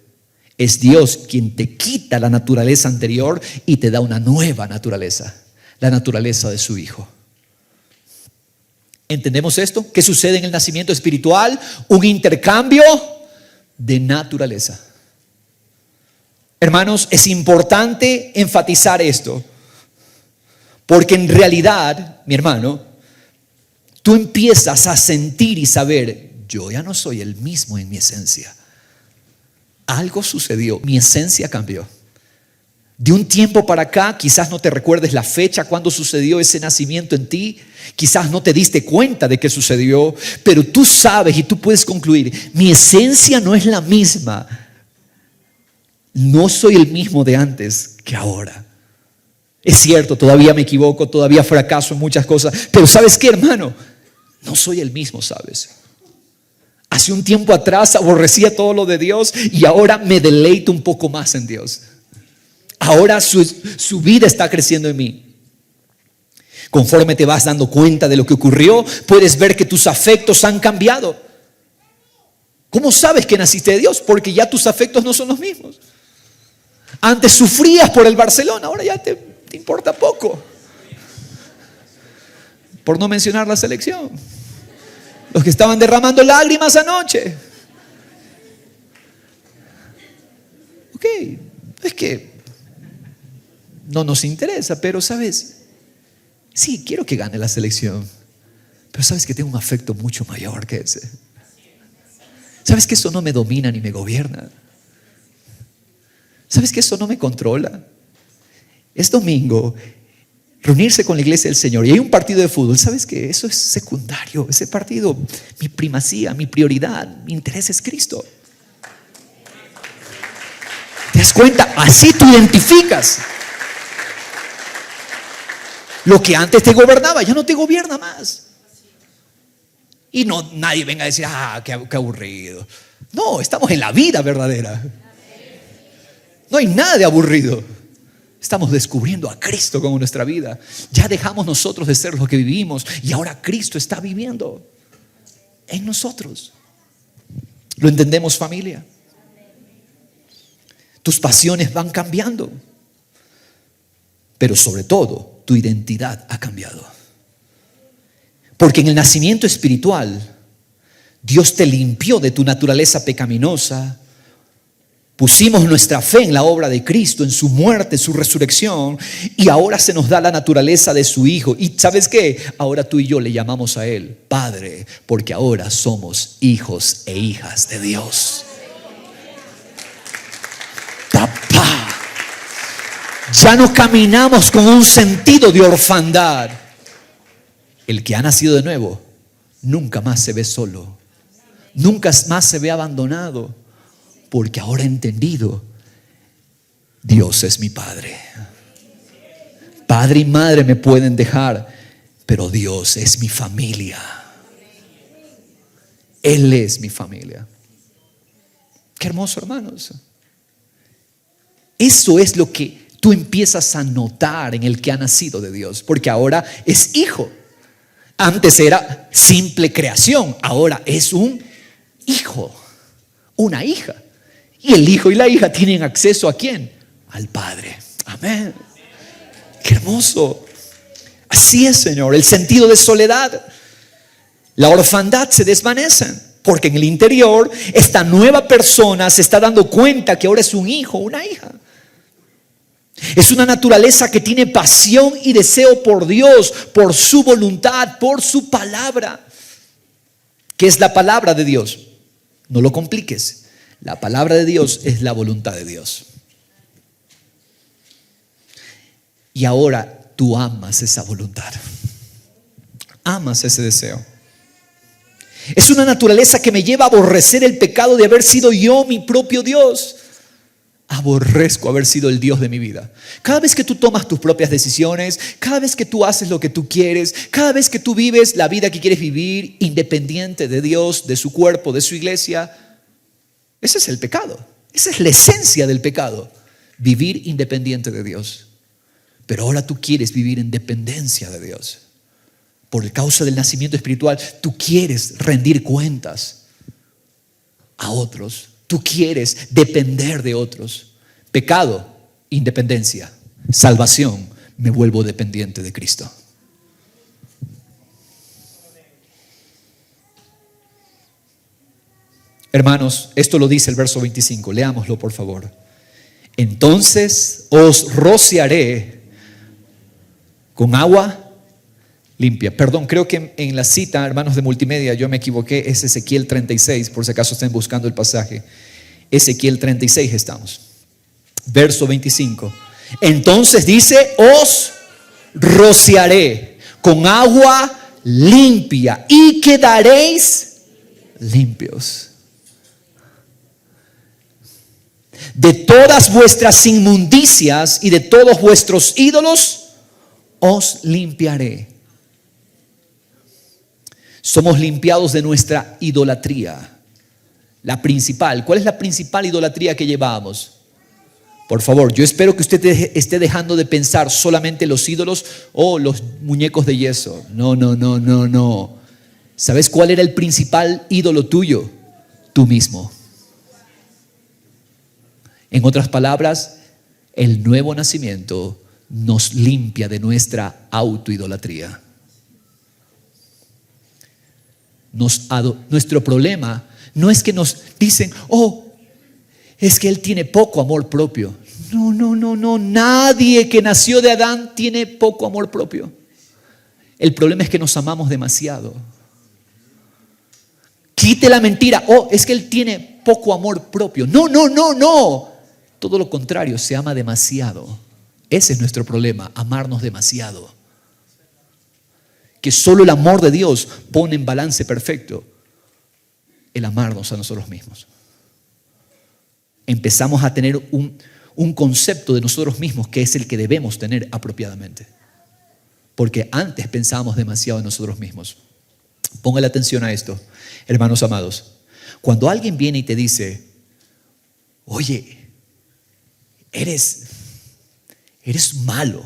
es Dios quien te quita la naturaleza anterior y te da una nueva naturaleza, la naturaleza de su Hijo. ¿Entendemos esto? ¿Qué sucede en el nacimiento espiritual? Un intercambio de naturaleza. Hermanos, es importante enfatizar esto, porque en realidad, mi hermano, tú empiezas a sentir y saber, yo ya no soy el mismo en mi esencia. Algo sucedió, mi esencia cambió. De un tiempo para acá, quizás no te recuerdes la fecha cuando sucedió ese nacimiento en ti, quizás no te diste cuenta de que sucedió, pero tú sabes y tú puedes concluir, mi esencia no es la misma. No soy el mismo de antes que ahora. Es cierto, todavía me equivoco, todavía fracaso en muchas cosas, pero ¿sabes qué, hermano? No soy el mismo, ¿sabes? Hace un tiempo atrás aborrecía todo lo de Dios y ahora me deleito un poco más en Dios. Ahora su vida está creciendo en mí. Conforme te vas dando cuenta de lo que ocurrió, puedes ver que tus afectos han cambiado. ¿Cómo sabes que naciste de Dios? Porque ya tus afectos no son los mismos. Antes sufrías por el Barcelona, ahora ya te importa poco. Por no mencionar la selección. Los que estaban derramando lágrimas anoche. Ok, es que no nos interesa, pero sabes, sí, quiero que gane la selección, pero sabes que tengo un afecto mucho mayor que ese. Sabes que eso no me domina ni me gobierna. ¿Sabes que eso no me controla? Es domingo, reunirse con la iglesia del Señor y hay un partido de fútbol. ¿Sabes que eso es secundario? Ese partido, mi primacía, mi prioridad, mi interés es Cristo. ¿Te das cuenta? Así tú identificas. Lo que antes te gobernaba ya no te gobierna más. Y no, nadie venga a decir, qué aburrido. No, estamos en la vida verdadera. No hay nada de aburrido. Estamos descubriendo a Cristo como nuestra vida. Ya dejamos nosotros de ser los que vivimos y ahora Cristo está viviendo en nosotros. ¿Lo entendemos, familia? Tus pasiones van cambiando, pero sobre todo tu identidad ha cambiado. Porque en el nacimiento espiritual Dios te limpió de tu naturaleza pecaminosa, Pusimos nuestra fe en la obra de Cristo, en su muerte, su resurrección, y ahora se nos da la naturaleza de su Hijo. Y ¿sabes qué? Ahora tú y yo le llamamos a Él Padre, porque ahora somos hijos e hijas de Dios. Papá. Ya no caminamos con un sentido de orfandad. El que ha nacido de nuevo nunca más se ve solo, nunca más se ve abandonado, porque ahora he entendido, Dios es mi Padre. Padre y madre me pueden dejar, pero Dios es mi familia. Él es mi familia. Qué hermoso, hermanos. Eso es lo que tú empiezas a notar en el que ha nacido de Dios, porque ahora es hijo. Antes era simple creación, ahora es un hijo, una hija. Y el hijo y la hija tienen acceso ¿a quién? Al Padre. Amén. Qué hermoso. Así es, Señor. El sentido de soledad, la orfandad se desvanecen, porque en el interior esta nueva persona se está dando cuenta que ahora es un hijo, una hija. Es una naturaleza que tiene pasión y deseo por Dios, por su voluntad, por su palabra. ¿Qué es la palabra de Dios? No lo compliques. La palabra de Dios es la voluntad de Dios. Y ahora tú amas esa voluntad. Amas ese deseo. Es una naturaleza que me lleva a aborrecer el pecado de haber sido yo mi propio Dios. Aborrezco haber sido el Dios de mi vida. Cada vez que tú tomas tus propias decisiones, cada vez que tú haces lo que tú quieres, cada vez que tú vives la vida que quieres vivir, independiente de Dios, de su cuerpo, de su iglesia, ese es el pecado. Esa es la esencia del pecado. Vivir independiente de Dios. Pero ahora tú quieres vivir en dependencia de Dios. Por causa del nacimiento espiritual, tú quieres rendir cuentas a otros. Tú quieres depender de otros. Pecado, independencia. Salvación, me vuelvo dependiente de Cristo. Hermanos, esto lo dice el verso 25. Leámoslo, por favor. Entonces os rociaré con agua limpia. Perdón, creo que en la cita, hermanos de multimedia, yo me equivoqué. Es Ezequiel 36, por si acaso estén buscando el pasaje. Ezequiel 36 estamos. Verso 25. Entonces dice, os rociaré con agua limpia y quedaréis limpios. De todas vuestras inmundicias y de todos vuestros ídolos os limpiaré. Somos limpiados de nuestra idolatría. La principal. ¿Cuál es la principal idolatría que llevamos? Por favor, yo espero que usted esté dejando de pensar solamente los ídolos o los muñecos de yeso. No. ¿Sabes cuál era el principal ídolo tuyo? Tú mismo. En otras palabras, el nuevo nacimiento nos limpia de nuestra autoidolatría. Nuestro problema no es que nos dicen, es que él tiene poco amor propio. No. Nadie que nació de Adán tiene poco amor propio. El problema es que nos amamos demasiado. Quite la mentira. Es que él tiene poco amor propio. No. Todo lo contrario, se ama demasiado. Ese es nuestro problema, amarnos demasiado. Que solo el amor de Dios pone en balance perfecto el amarnos a nosotros mismos. Empezamos a tener un concepto de nosotros mismos que es el que debemos tener apropiadamente. Porque antes pensábamos demasiado en nosotros mismos. Póngale atención a esto, hermanos amados. Cuando alguien viene y te dice, oye, eres malo,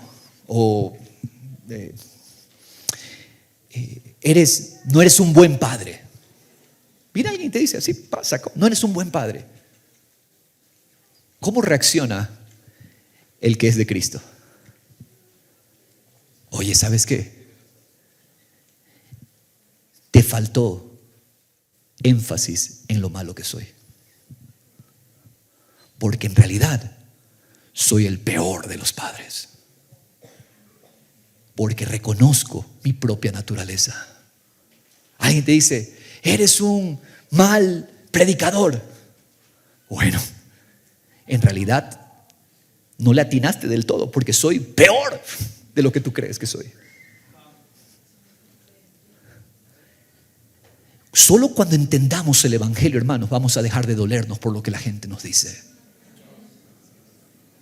o no eres un buen padre. Mira, alguien te dice, así pasa, no eres un buen padre. ¿Cómo reacciona el que es de Cristo? Oye, ¿sabes qué? Te faltó énfasis en lo malo que soy. Porque en realidad soy el peor de los padres. Porque reconozco mi propia naturaleza. Alguien te dice, eres un mal predicador. Bueno, en realidad no le atinaste del todo, porque soy peor de lo que tú crees que soy. Solo cuando entendamos el evangelio, hermanos, vamos a dejar de dolernos por lo que la gente nos dice.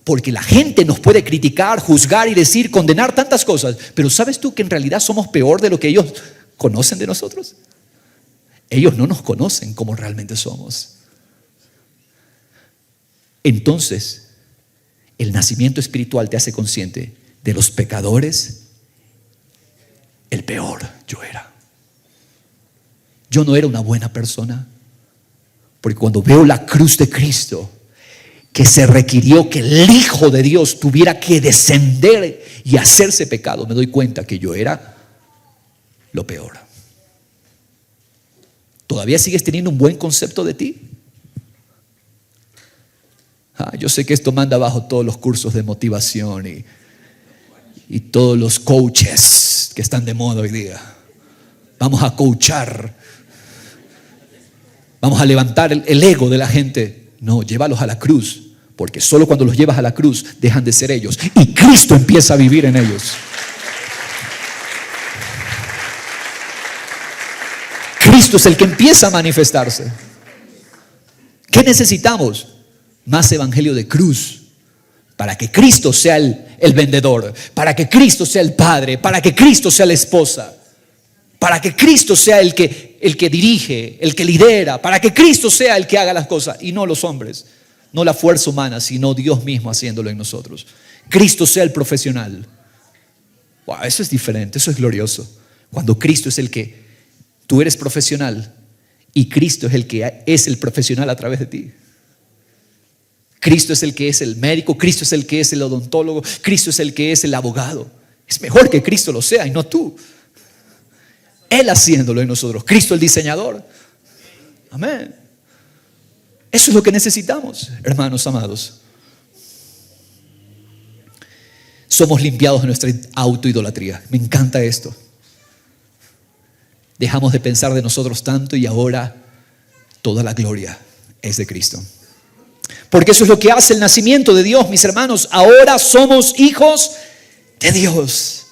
Porque la gente nos puede criticar, juzgar y decir, condenar tantas cosas. Pero ¿sabes tú que en realidad somos peor de lo que ellos conocen de nosotros? Ellos no nos conocen como realmente somos. Entonces, el nacimiento espiritual te hace consciente de los pecadores. El peor yo era. Yo no era una buena persona. Porque cuando veo la cruz de Cristo, que se requirió que el Hijo de Dios tuviera que descender y hacerse pecado, me doy cuenta que yo era lo peor. ¿Todavía sigues teniendo un buen concepto de ti? Yo sé que esto manda abajo todos los cursos de motivación y todos los coaches que están de moda hoy día. Vamos a coachar. Vamos a levantar el ego de la gente. No, llévalos a la cruz. Porque solo cuando los llevas a la cruz dejan de ser ellos y Cristo empieza a vivir en ellos. Cristo es el que empieza a manifestarse. ¿Qué necesitamos? Más evangelio de cruz. Para que Cristo sea el vendedor. Para que Cristo sea el padre. Para que Cristo sea la esposa. Para que Cristo sea el que dirige, el que lidera. Para que Cristo sea el que haga las cosas y no los hombres. No la fuerza humana, sino Dios mismo haciéndolo en nosotros. Cristo sea el profesional. Wow, eso es diferente, eso es glorioso. Cuando Cristo es el que, tú eres profesional y Cristo es el que es el profesional a través de ti. Cristo es el que es el médico, Cristo es el que es el odontólogo, Cristo es el que es el abogado. Es mejor que Cristo lo sea y no tú. Él haciéndolo en nosotros. Cristo el diseñador. Amén. Eso es lo que necesitamos, hermanos amados. Somos limpiados de nuestra autoidolatría. Me encanta esto. Dejamos de pensar de nosotros tanto y ahora toda la gloria es de Cristo. Porque eso es lo que hace el nacimiento de Dios, mis hermanos. Ahora somos hijos de Dios.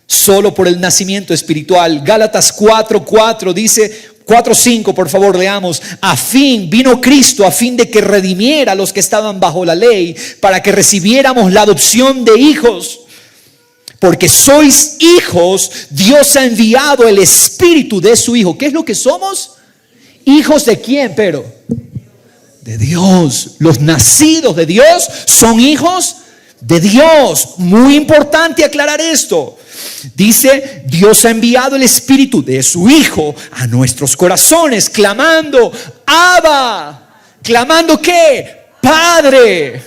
Solo por el nacimiento espiritual. Gálatas 4:4 dice, 4:5 por favor leamos. Vino Cristo a fin de que redimiera a los que estaban bajo la ley, para que recibiéramos la adopción de hijos. Porque sois hijos, Dios ha enviado el Espíritu de su Hijo. ¿Qué es lo que somos? ¿Hijos de quién, pero? De Dios. Los nacidos de Dios son hijos de Dios. Muy importante aclarar esto. Dice, Dios ha enviado el Espíritu de su Hijo a nuestros corazones, clamando, Abba. ¿Clamando qué? Padre.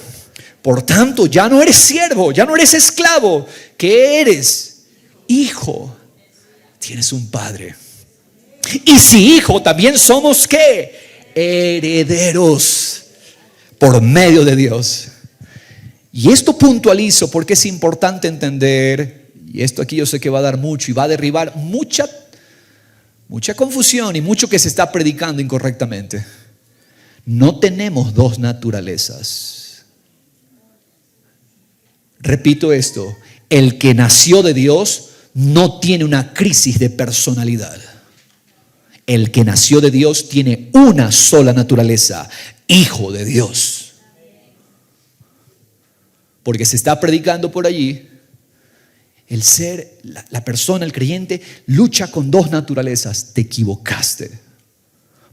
Por tanto, ya no eres siervo, ya no eres esclavo. ¿Qué eres? Hijo. Tienes un padre. Y si hijo, también somos ¿qué? Herederos por medio de Dios. Y esto puntualizo porque es importante entender, y esto aquí yo sé que va a dar mucho y va a derribar mucha confusión y mucho que se está predicando incorrectamente. No tenemos dos naturalezas. Repito esto, el que nació de Dios no tiene una crisis de personalidad. El que nació de Dios tiene una sola naturaleza, hijo de Dios. Porque se está predicando por allí, el ser, la persona, el creyente, lucha con dos naturalezas. Te equivocaste.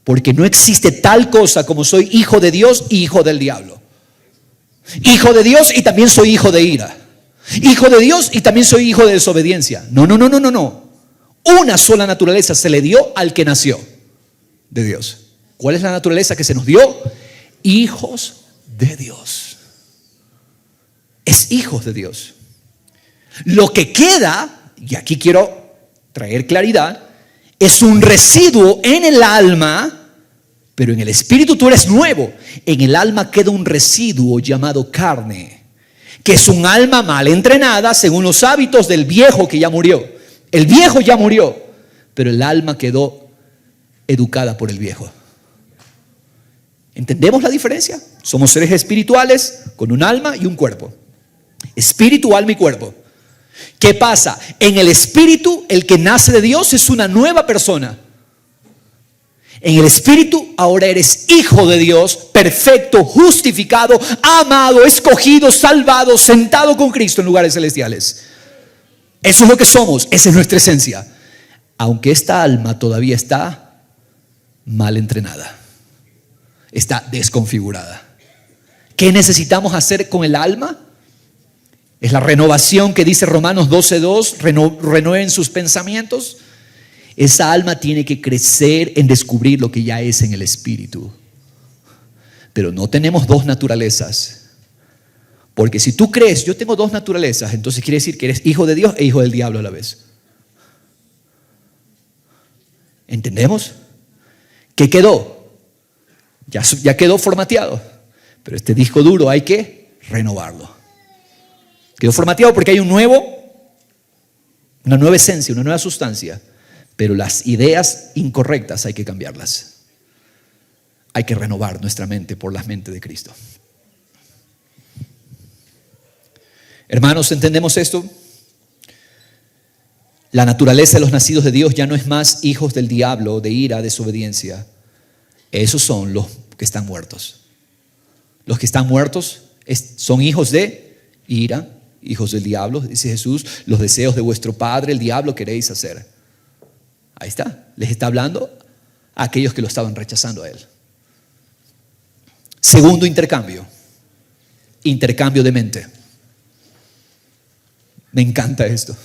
Porque no existe tal cosa como soy hijo de Dios y hijo del diablo. Hijo de Dios y también soy hijo de ira. Hijo de Dios y también soy hijo de desobediencia. No. Una sola naturaleza se le dio al que nació de Dios. ¿Cuál es la naturaleza que se nos dio? Hijos de Dios. Es hijos de Dios. Lo que queda, y aquí quiero traer claridad, es un residuo en el alma Pero en el espíritu tú eres nuevo. En el alma queda un residuo llamado carne, que es un alma mal entrenada según los hábitos del viejo que ya murió. El viejo ya murió, pero el alma quedó educada por el viejo. ¿Entendemos la diferencia? Somos seres espirituales con un alma y un cuerpo. Espíritu, alma y cuerpo. ¿Qué pasa? En el espíritu, el que nace de Dios es una nueva persona. En el espíritu, ahora eres hijo de Dios, perfecto, justificado, amado, escogido, salvado, sentado con Cristo en lugares celestiales. Eso es lo que somos, esa es nuestra esencia. Aunque esta alma todavía está mal entrenada, está desconfigurada. ¿Qué necesitamos hacer con el alma? Es la renovación que dice Romanos 12:2, renueven sus pensamientos. Esa alma tiene que crecer en descubrir lo que ya es en el espíritu. Pero no tenemos dos naturalezas. Porque si tú crees, yo tengo dos naturalezas, entonces quiere decir que eres hijo de Dios e hijo del diablo a la vez. ¿Entendemos? ¿Qué quedó? Ya quedó formateado. Pero este disco duro hay que renovarlo. Quedó formateado porque hay una nueva esencia, una nueva sustancia. Pero las ideas incorrectas hay que cambiarlas. Hay que renovar nuestra mente por la mente de Cristo. Hermanos, ¿entendemos esto? La naturaleza de los nacidos de Dios ya no es más hijos del diablo, de ira, desobediencia. Esos son los que están muertos. Los que están muertos son hijos de ira, hijos del diablo, dice Jesús. Los deseos de vuestro padre, el diablo, queréis hacer. Ahí está, les está hablando a aquellos que lo estaban rechazando a él. Segundo intercambio de mente. Me encanta esto.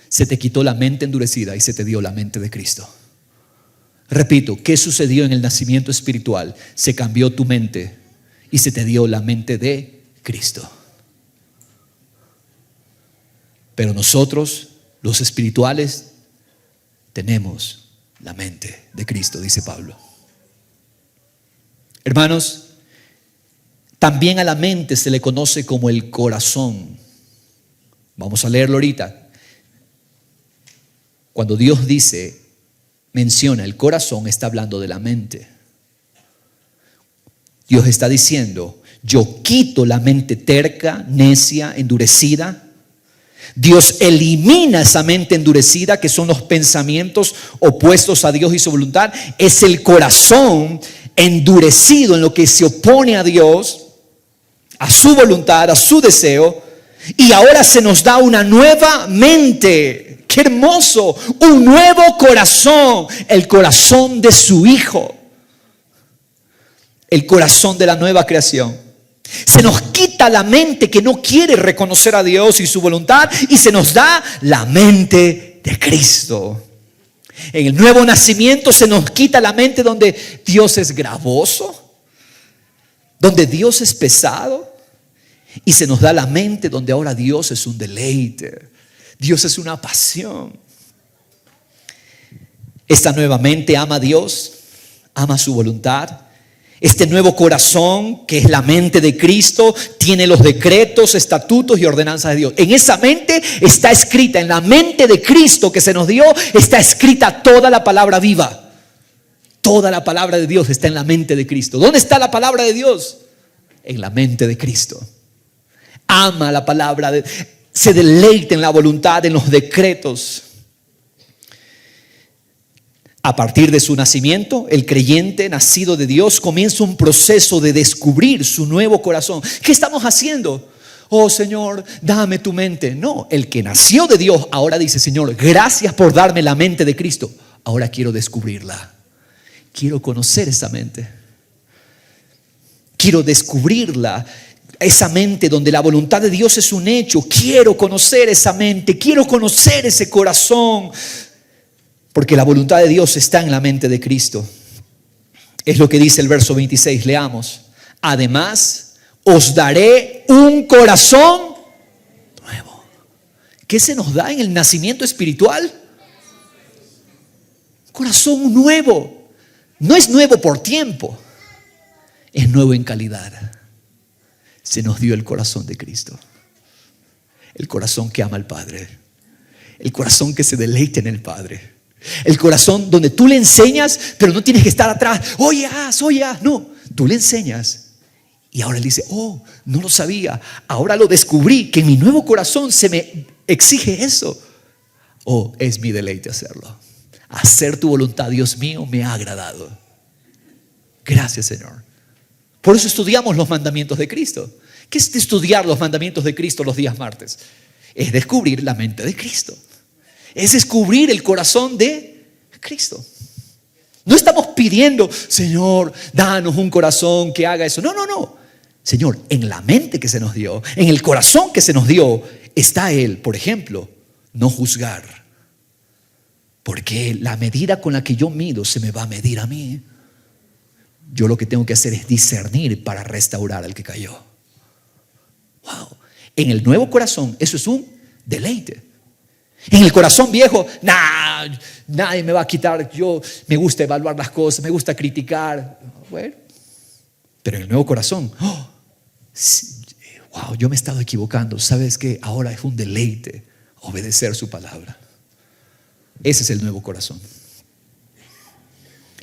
Se te quitó la mente endurecida y se te dio la mente de Cristo. Repito, ¿qué sucedió en el nacimiento espiritual? Se cambió tu mente y se te dio la mente de Cristo. Pero nosotros, los espirituales, tenemos la mente de Cristo, dice Pablo. Hermanos, también a la mente se le conoce como el corazón. Vamos a leerlo ahorita. Cuando Dios menciona el corazón, está hablando de la mente. Dios está diciendo, yo quito la mente terca, necia, endurecida. Dios elimina esa mente endurecida, que son los pensamientos opuestos a Dios y su voluntad. Es el corazón endurecido en lo que se opone a Dios, a su voluntad, a su deseo. Y ahora se nos da una nueva mente. ¡Qué hermoso! Un nuevo corazón. El corazón de su Hijo. El corazón de la nueva creación. Se nos quita la mente que no quiere reconocer a Dios y su voluntad, y se nos da la mente de Cristo. En el nuevo nacimiento se nos quita la mente donde Dios es gravoso, donde Dios es pesado, y se nos da la mente donde ahora Dios es un deleite, Dios es una pasión. Esta nueva mente ama a Dios, ama su voluntad. Este nuevo corazón, que es la mente de Cristo, tiene los decretos, estatutos y ordenanzas de Dios. En esa mente está escrita, en la mente de Cristo que se nos dio, está escrita toda la palabra viva. Toda la palabra de Dios está en la mente de Cristo. ¿Dónde está la palabra de Dios? En la mente de Cristo. Ama la palabra, se deleita en la voluntad, en los decretos. A partir de su nacimiento, el creyente nacido de Dios comienza un proceso de descubrir su nuevo corazón. ¿Qué estamos haciendo? Oh Señor, dame tu mente. No, el que nació de Dios ahora dice, Señor, gracias por darme la mente de Cristo. Ahora quiero descubrirla. Quiero conocer esa mente. Quiero descubrirla. Esa mente donde la voluntad de Dios es un hecho. Quiero conocer esa mente. Quiero conocer ese corazón. Porque la voluntad de Dios está en la mente de Cristo. Es lo que dice el verso 26, leamos. Además, os daré un corazón nuevo. ¿Qué se nos da en el nacimiento espiritual? Corazón nuevo. No es nuevo por tiempo, es nuevo en calidad. Se nos dio el corazón de Cristo. El corazón que ama al Padre. El corazón que se deleita en el Padre. El corazón donde tú le enseñas, pero no tienes que estar atrás. Oye, no, tú le enseñas. Y ahora él dice, oh, no lo sabía. Ahora lo descubrí, que en mi nuevo corazón se me exige eso. Oh, es mi deleite hacerlo. Hacer tu voluntad, Dios mío, me ha agradado. Gracias, Señor. Por eso estudiamos los mandamientos de Cristo. ¿Qué es estudiar los mandamientos de Cristo los días martes? Es descubrir la mente de Cristo. Es descubrir el corazón de Cristo. No estamos pidiendo, Señor, danos un corazón que haga eso. No. Señor, en la mente que se nos dio, en el corazón que se nos dio, está Él. Por ejemplo, no juzgar. Porque la medida con la que yo mido se me va a medir a mí. Yo lo que tengo que hacer es discernir para restaurar al que cayó. Wow. En el nuevo corazón, eso es un deleite. En el corazón viejo, nadie me va a quitar. Yo me gusta evaluar las cosas, me gusta criticar. Bueno, pero en el nuevo corazón, wow, yo me he estado equivocando. ¿Sabes qué? Ahora es un deleite obedecer su palabra. Ese es el nuevo corazón.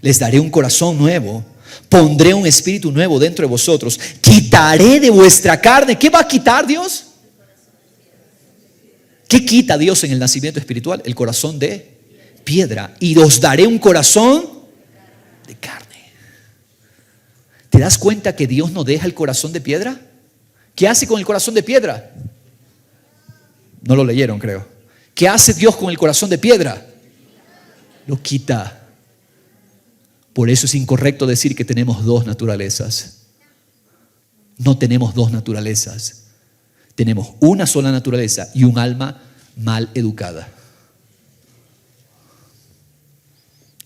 Les daré un corazón nuevo. Pondré un espíritu nuevo dentro de vosotros. Quitaré de vuestra carne. ¿Qué va a quitar Dios? ¿Qué quita Dios en el nacimiento espiritual? El corazón de piedra. Y os daré un corazón de carne. ¿Te das cuenta que Dios no deja el corazón de piedra? ¿Qué hace con el corazón de piedra? No lo leyeron, creo. ¿Qué hace Dios con el corazón de piedra? Lo quita. Por eso es incorrecto decir que tenemos dos naturalezas. No tenemos dos naturalezas. Tenemos una sola naturaleza y un alma mal educada.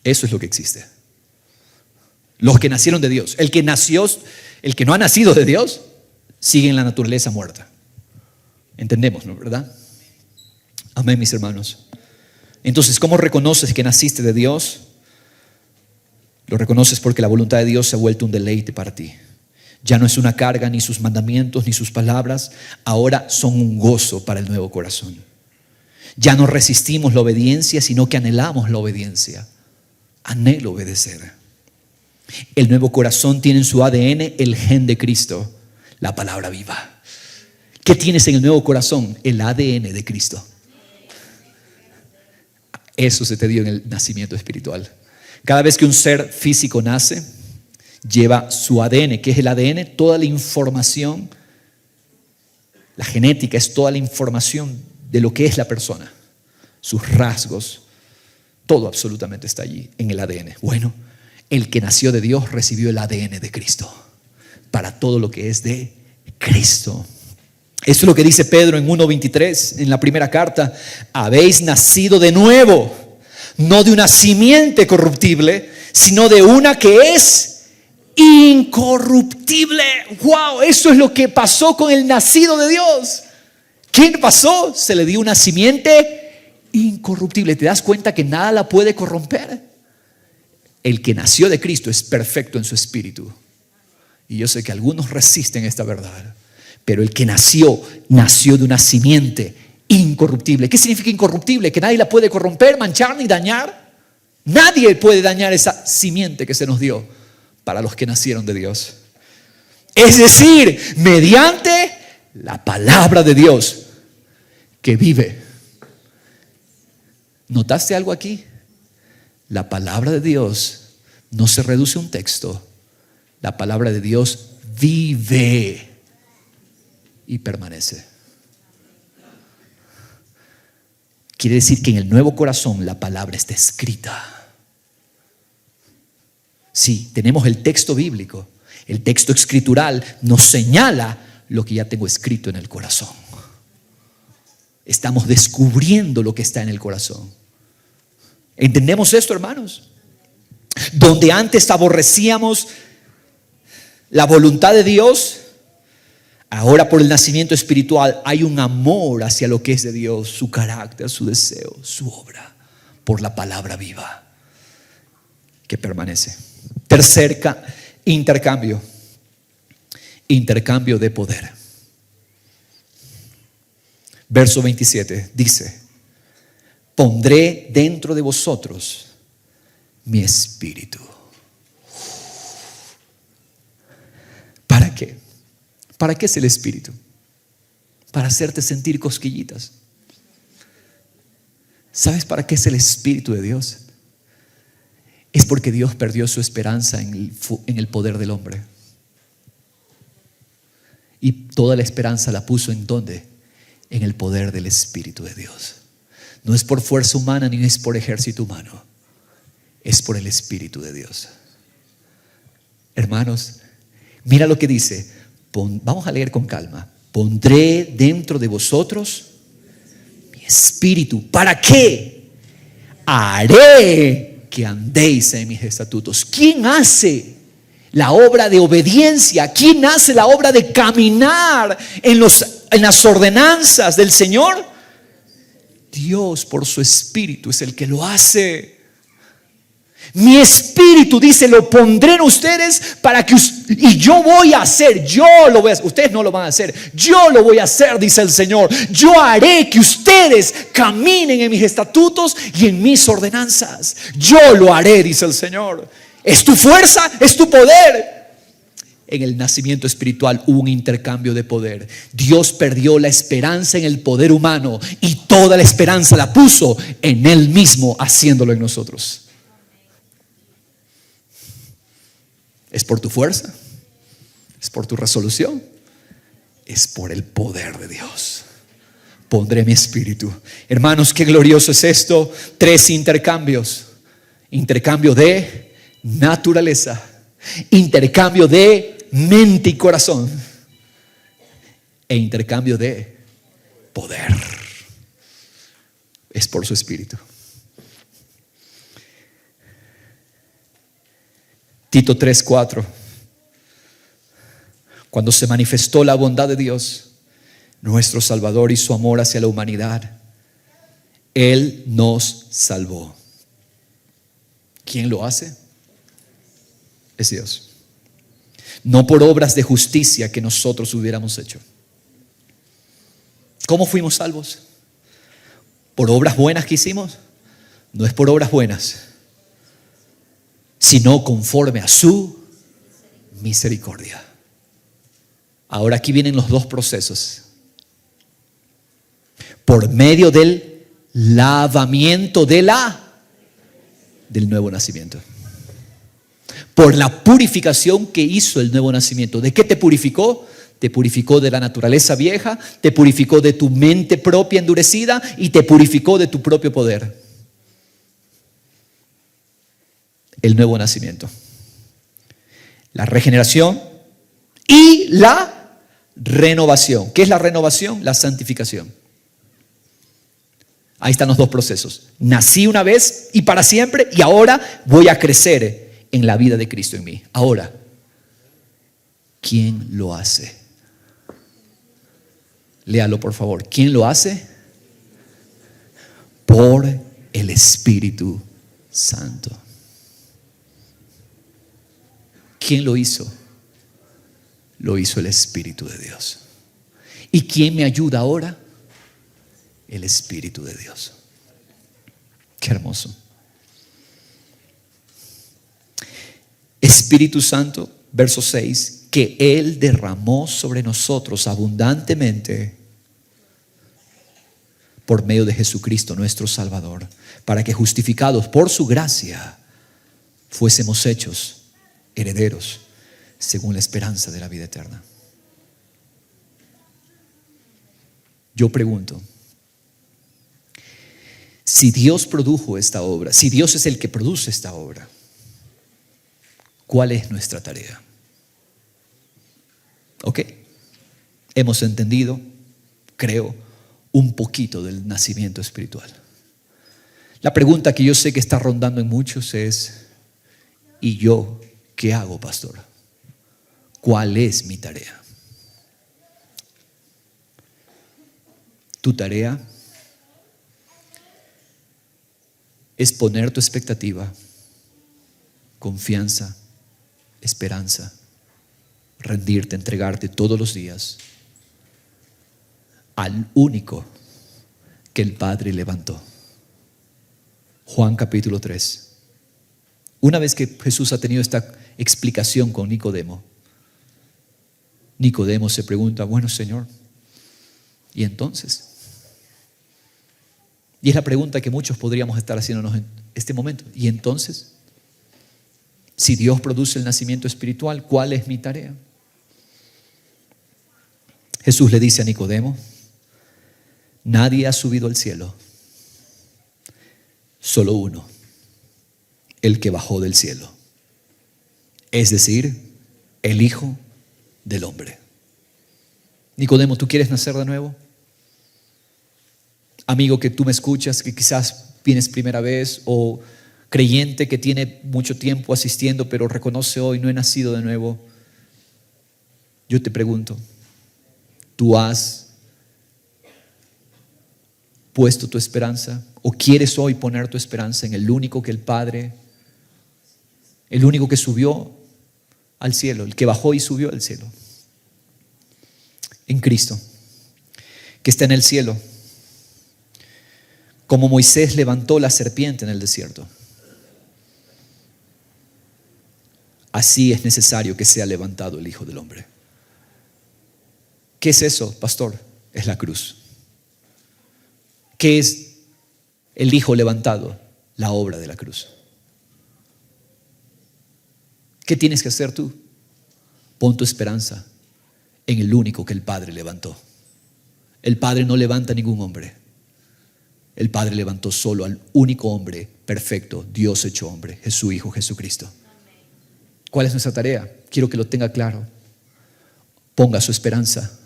Eso es lo que existe. Los que nacieron de Dios. El que no ha nacido de Dios, sigue en la naturaleza muerta. Entendemos, ¿no? ¿Verdad? Amén, mis hermanos. Entonces, ¿cómo reconoces que naciste de Dios? Lo reconoces porque la voluntad de Dios se ha vuelto un deleite para ti. Ya no es una carga, ni sus mandamientos, ni sus palabras. Ahora son un gozo para el nuevo corazón. Ya no resistimos la obediencia, sino que anhelamos la obediencia. Anhelo obedecer. El nuevo corazón tiene en su ADN el gen de Cristo, la palabra viva. ¿Qué tienes en el nuevo corazón? El ADN de Cristo. Eso se te dio en el nacimiento espiritual. Cada vez que un ser físico nace, lleva su ADN. ¿Qué es el ADN? Toda la información. La genética es toda la información de lo que es la persona. Sus rasgos. Todo absolutamente está allí en el ADN. Bueno, el que nació de Dios recibió el ADN de Cristo para todo lo que es de Cristo. Eso es lo que dice Pedro en 1:23 en la primera carta. Habéis nacido de nuevo, no de una simiente corruptible, sino de una que es incorruptible. Wow, eso es lo que pasó con el nacido de Dios. ¿Qué pasó? Se le dio una simiente incorruptible. ¿Te das cuenta que nada la puede corromper? El que nació de Cristo es perfecto en su espíritu. Y yo sé que algunos resisten esta verdad, pero el que nació de una simiente incorruptible. ¿Qué significa incorruptible? Que nadie la puede corromper, manchar ni dañar. Nadie puede dañar esa simiente que se nos dio para los que nacieron de Dios. Es decir, mediante la palabra de Dios que vive. ¿Notaste algo aquí? La palabra de Dios no se reduce a un texto. La palabra de Dios vive y permanece. Quiere decir que en el nuevo corazón la palabra está escrita. Sí, tenemos el texto bíblico. El texto escritural nos señala lo que ya tengo escrito en el corazón. Estamos descubriendo lo que está en el corazón. ¿Entendemos esto, hermanos? Donde antes aborrecíamos la voluntad de Dios, ahora por el nacimiento espiritual hay un amor hacia lo que es de Dios, su carácter, su deseo, su obra, por la palabra viva que permanece. Tercer intercambio. Intercambio de poder. Verso 27 dice: pondré dentro de vosotros mi espíritu. ¿Para qué? ¿Para qué es el espíritu? Para hacerte sentir cosquillitas. ¿Sabes para qué es el espíritu de Dios? Es porque Dios perdió su esperanza en el poder del hombre. Y toda la esperanza la puso ¿en dónde? En el poder del Espíritu de Dios. No es por fuerza humana ni es por ejército humano. Es por el Espíritu de Dios. Hermanos, mira lo que dice. Vamos a leer con calma. Pondré dentro de vosotros mi espíritu. ¿Para qué? Haré que andéis en mis estatutos. ¿Quién hace la obra de obediencia? ¿Quién hace la obra de caminar en las ordenanzas del Señor? Dios, por su espíritu, es el que lo hace. Mi espíritu, dice, lo pondré en ustedes para que y yo voy a hacer, yo lo voy a hacer. Ustedes no lo van a hacer, yo lo voy a hacer, dice el Señor. Yo haré que ustedes caminen en mis estatutos y en mis ordenanzas. Yo lo haré, dice el Señor. ¿Es tu fuerza? ¿Es tu poder? En el nacimiento espiritual hubo un intercambio de poder. Dios perdió la esperanza en el poder humano y toda la esperanza la puso en Él mismo, haciéndolo en nosotros. ¿Es por tu fuerza? ¿Es por tu resolución? Es por el poder de Dios. Pondré mi espíritu. Hermanos, qué glorioso es esto. 3 intercambios. Intercambio de naturaleza. Intercambio de mente y corazón. E intercambio de poder. Es por su espíritu. Tito 3:4. Cuando se manifestó la bondad de Dios, nuestro Salvador, y su amor hacia la humanidad, Él nos salvó. ¿Quién lo hace? Es Dios. No por obras de justicia que nosotros hubiéramos hecho. ¿Cómo fuimos salvos? ¿Por obras buenas que hicimos? No es por obras buenas, sino conforme a su misericordia. Ahora aquí vienen los 2 procesos. Por medio del lavamiento del nuevo nacimiento. Por la purificación que hizo el nuevo nacimiento. ¿De qué te purificó? Te purificó de la naturaleza vieja, te purificó de tu mente propia endurecida y te purificó de tu propio poder. El nuevo nacimiento, la regeneración y la renovación. ¿Qué es la renovación? La santificación. Ahí están los 2 procesos. Nací una vez y para siempre, y ahora voy a crecer en la vida de Cristo en mí. Ahora, ¿quién lo hace? Léalo, por favor. ¿Quién lo hace? Por el Espíritu Santo. ¿Quién lo hizo? Lo hizo el Espíritu de Dios. ¿Y quién me ayuda ahora? El Espíritu de Dios. Qué hermoso. Espíritu Santo, verso 6, que Él derramó sobre nosotros abundantemente por medio de Jesucristo nuestro Salvador, para que justificados por su gracia fuésemos hechos herederos según la esperanza de la vida eterna. Yo pregunto, si Dios produjo esta obra, si Dios es el que produce esta obra, ¿cuál es nuestra tarea? ¿Ok? Hemos entendido, creo, un poquito del nacimiento espiritual. La pregunta que yo sé que está rondando en muchos es: ¿y yo qué hago, pastor? ¿Cuál es mi tarea? Tu tarea es poner tu expectativa, confianza esperanza, rendirte, entregarte todos los días al único que el Padre levantó. Juan capítulo 3. Una vez que Jesús ha tenido esta explicación con Nicodemo, Nicodemo se pregunta, bueno, Señor, ¿y entonces? Y es la pregunta que muchos podríamos estar haciéndonos en este momento. ¿Y entonces? Si Dios produce el nacimiento espiritual, ¿cuál es mi tarea? Jesús le dice a Nicodemo, nadie ha subido al cielo, solo uno, el que bajó del cielo, es decir, el Hijo del Hombre. Nicodemo, ¿tú quieres nacer de nuevo? Amigo que tú me escuchas, que quizás vienes primera vez, o creyente que tiene mucho tiempo asistiendo, pero reconoce hoy, no he nacido de nuevo. Yo te pregunto, ¿tú has puesto tu esperanza o quieres hoy poner tu esperanza en el único que el Padre, el único que subió al cielo, el que bajó y subió al cielo? En Cristo, que está en el cielo, como Moisés levantó la serpiente en el desierto. Así es necesario que sea levantado el Hijo del Hombre. ¿Qué es eso, pastor? Es la cruz. ¿Qué es el Hijo levantado? La obra de la cruz. ¿Qué tienes que hacer tú? Pon tu esperanza en el único que el Padre levantó. El Padre no levanta a ningún hombre. El Padre levantó solo al único hombre perfecto, Dios hecho hombre, es su Hijo Jesucristo. ¿Cuál es nuestra tarea? Quiero que lo tenga claro. Ponga su esperanza,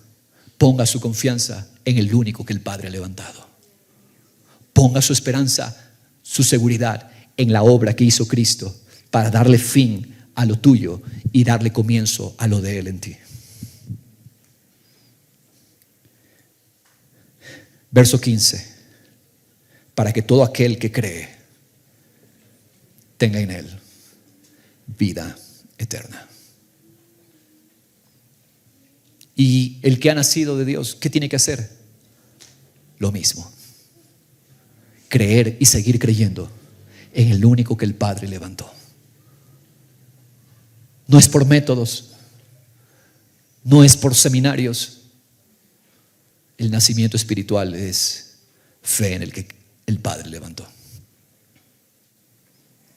ponga su confianza en el único que el Padre ha levantado. Ponga su esperanza, su seguridad en la obra que hizo Cristo para darle fin a lo tuyo y darle comienzo a lo de Él en ti. Verso 15. Para que todo aquel que cree tenga en Él vida eterna. Y el que ha nacido de Dios, ¿qué tiene que hacer? Lo mismo. Creer y seguir creyendo en el único que el Padre levantó. No es por métodos, no es por seminarios. El nacimiento espiritual es fe en el que el Padre levantó.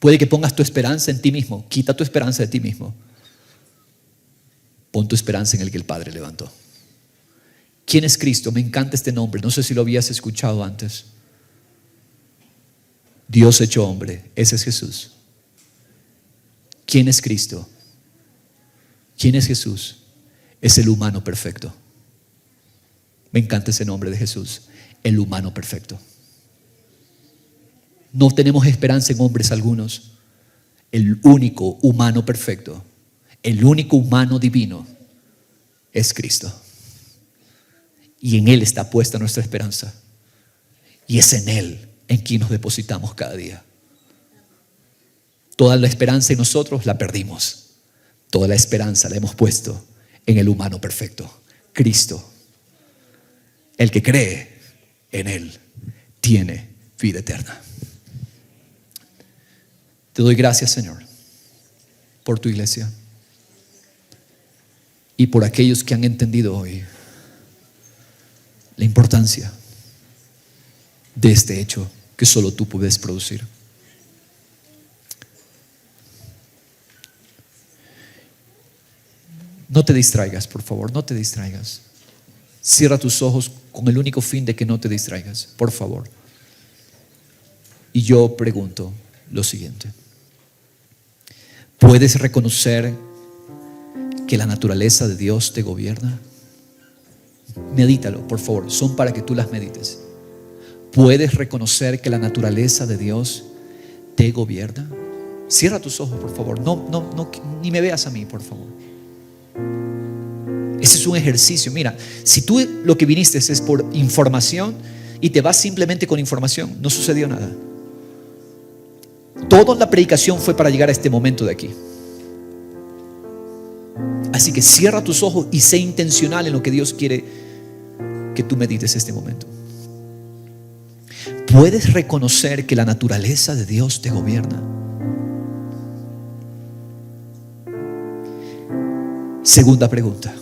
Puede que pongas tu esperanza en ti mismo. Quita tu esperanza de ti mismo. Pon tu esperanza en el que el Padre levantó. ¿Quién es Cristo? Me encanta este nombre. No sé si lo habías escuchado antes. Dios hecho hombre. Ese es Jesús. ¿Quién es Cristo? ¿Quién es Jesús? Es el humano perfecto. Me encanta ese nombre de Jesús. El humano perfecto. No tenemos esperanza en hombres algunos. El único humano perfecto, el único humano divino es Cristo. Y en Él está puesta nuestra esperanza. Y es en Él en quien nos depositamos cada día. Toda la esperanza en nosotros la perdimos. Toda la esperanza la hemos puesto en el humano perfecto, Cristo. El que cree en Él tiene vida eterna. Te doy gracias, Señor, por tu iglesia y por aquellos que han entendido hoy la importancia de este hecho que solo tú puedes producir. No te distraigas, por favor, no te distraigas. Cierra tus ojos con el único fin de que no te distraigas, por favor. Y yo pregunto lo siguiente: ¿puedes reconocer que la naturaleza de Dios te gobierna? Medítalo, por favor, son para que tú las medites. ¿Puedes reconocer que la naturaleza de Dios te gobierna? Cierra tus ojos, por favor. No, ni me veas a mí, por favor. Ese es un ejercicio. Mira, si tú lo que viniste es por información y te vas simplemente con información, no sucedió nada. Toda la predicación fue para llegar a este momento de aquí. Así que cierra tus ojos y sé intencional en lo que Dios quiere que tú medites este momento. ¿Puedes reconocer que la naturaleza de Dios te gobierna? Segunda pregunta.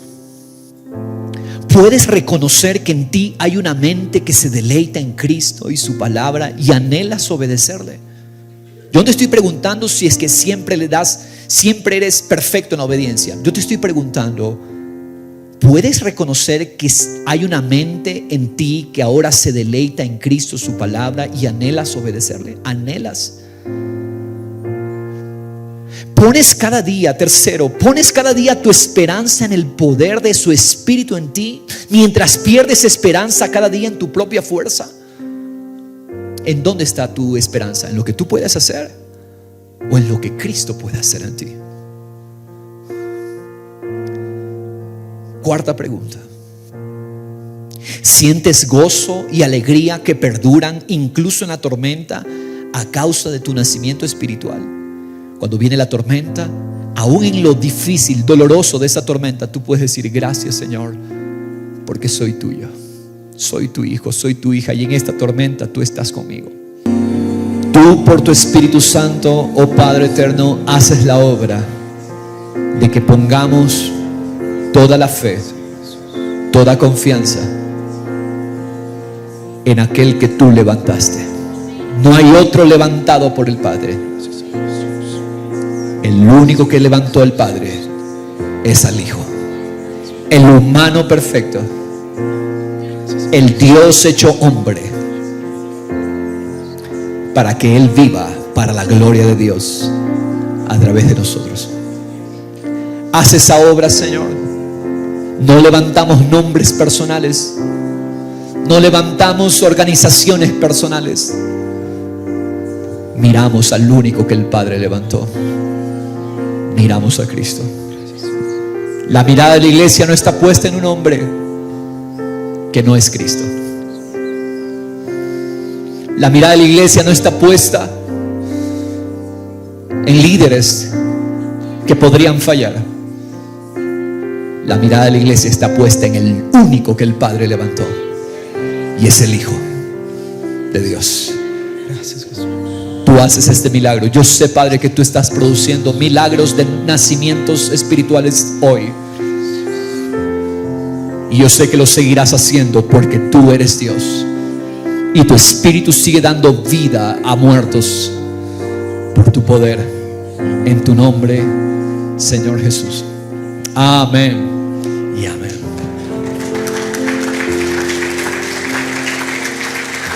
¿Puedes reconocer que en ti hay una mente que se deleita en Cristo y su palabra y anhelas obedecerle? Yo no te estoy preguntando si es que siempre eres perfecto en la obediencia. Yo te estoy preguntando, ¿puedes reconocer que hay una mente en ti que ahora se deleita en Cristo, su palabra, y anhelas obedecerle? ¿Anhelas? Pones cada día tu esperanza en el poder de su Espíritu en ti, mientras pierdes esperanza cada día en tu propia fuerza. ¿En dónde está tu esperanza? ¿En lo que tú puedes hacer o en lo que Cristo puede hacer en ti? Cuarta pregunta. ¿Sientes gozo y alegría que perduran incluso en la tormenta a causa de tu nacimiento espiritual? Cuando viene la tormenta, aún en lo difícil, doloroso de esa tormenta, tú puedes decir: gracias, Señor, porque soy tuyo, soy tu hijo, soy tu hija, y en esta tormenta tú estás conmigo. Tú, por tu Espíritu Santo, oh Padre eterno, haces la obra de que pongamos toda la fe, toda confianza en aquel que tú levantaste. No hay otro levantado por el Padre. El único que levantó el Padre es al Hijo, el humano perfecto, el Dios hecho hombre, para que Él viva para la gloria de Dios a través de nosotros. Haz esa obra, Señor. No levantamos nombres personales, no levantamos organizaciones personales. Miramos al único que el Padre levantó. Miramos a Cristo. La mirada de la iglesia no está puesta en un hombre que no es Cristo. La mirada de la iglesia no está puesta en líderes que podrían fallar. La mirada de la iglesia está puesta en el único que el Padre levantó, y es el Hijo de Dios. Gracias, Jesús. Tú haces este milagro. Yo sé, Padre, que tú estás produciendo milagros de nacimientos espirituales hoy, y yo sé que lo seguirás haciendo porque tú eres Dios y tu Espíritu sigue dando vida a muertos por tu poder, en tu nombre, Señor Jesús. Amén y amén.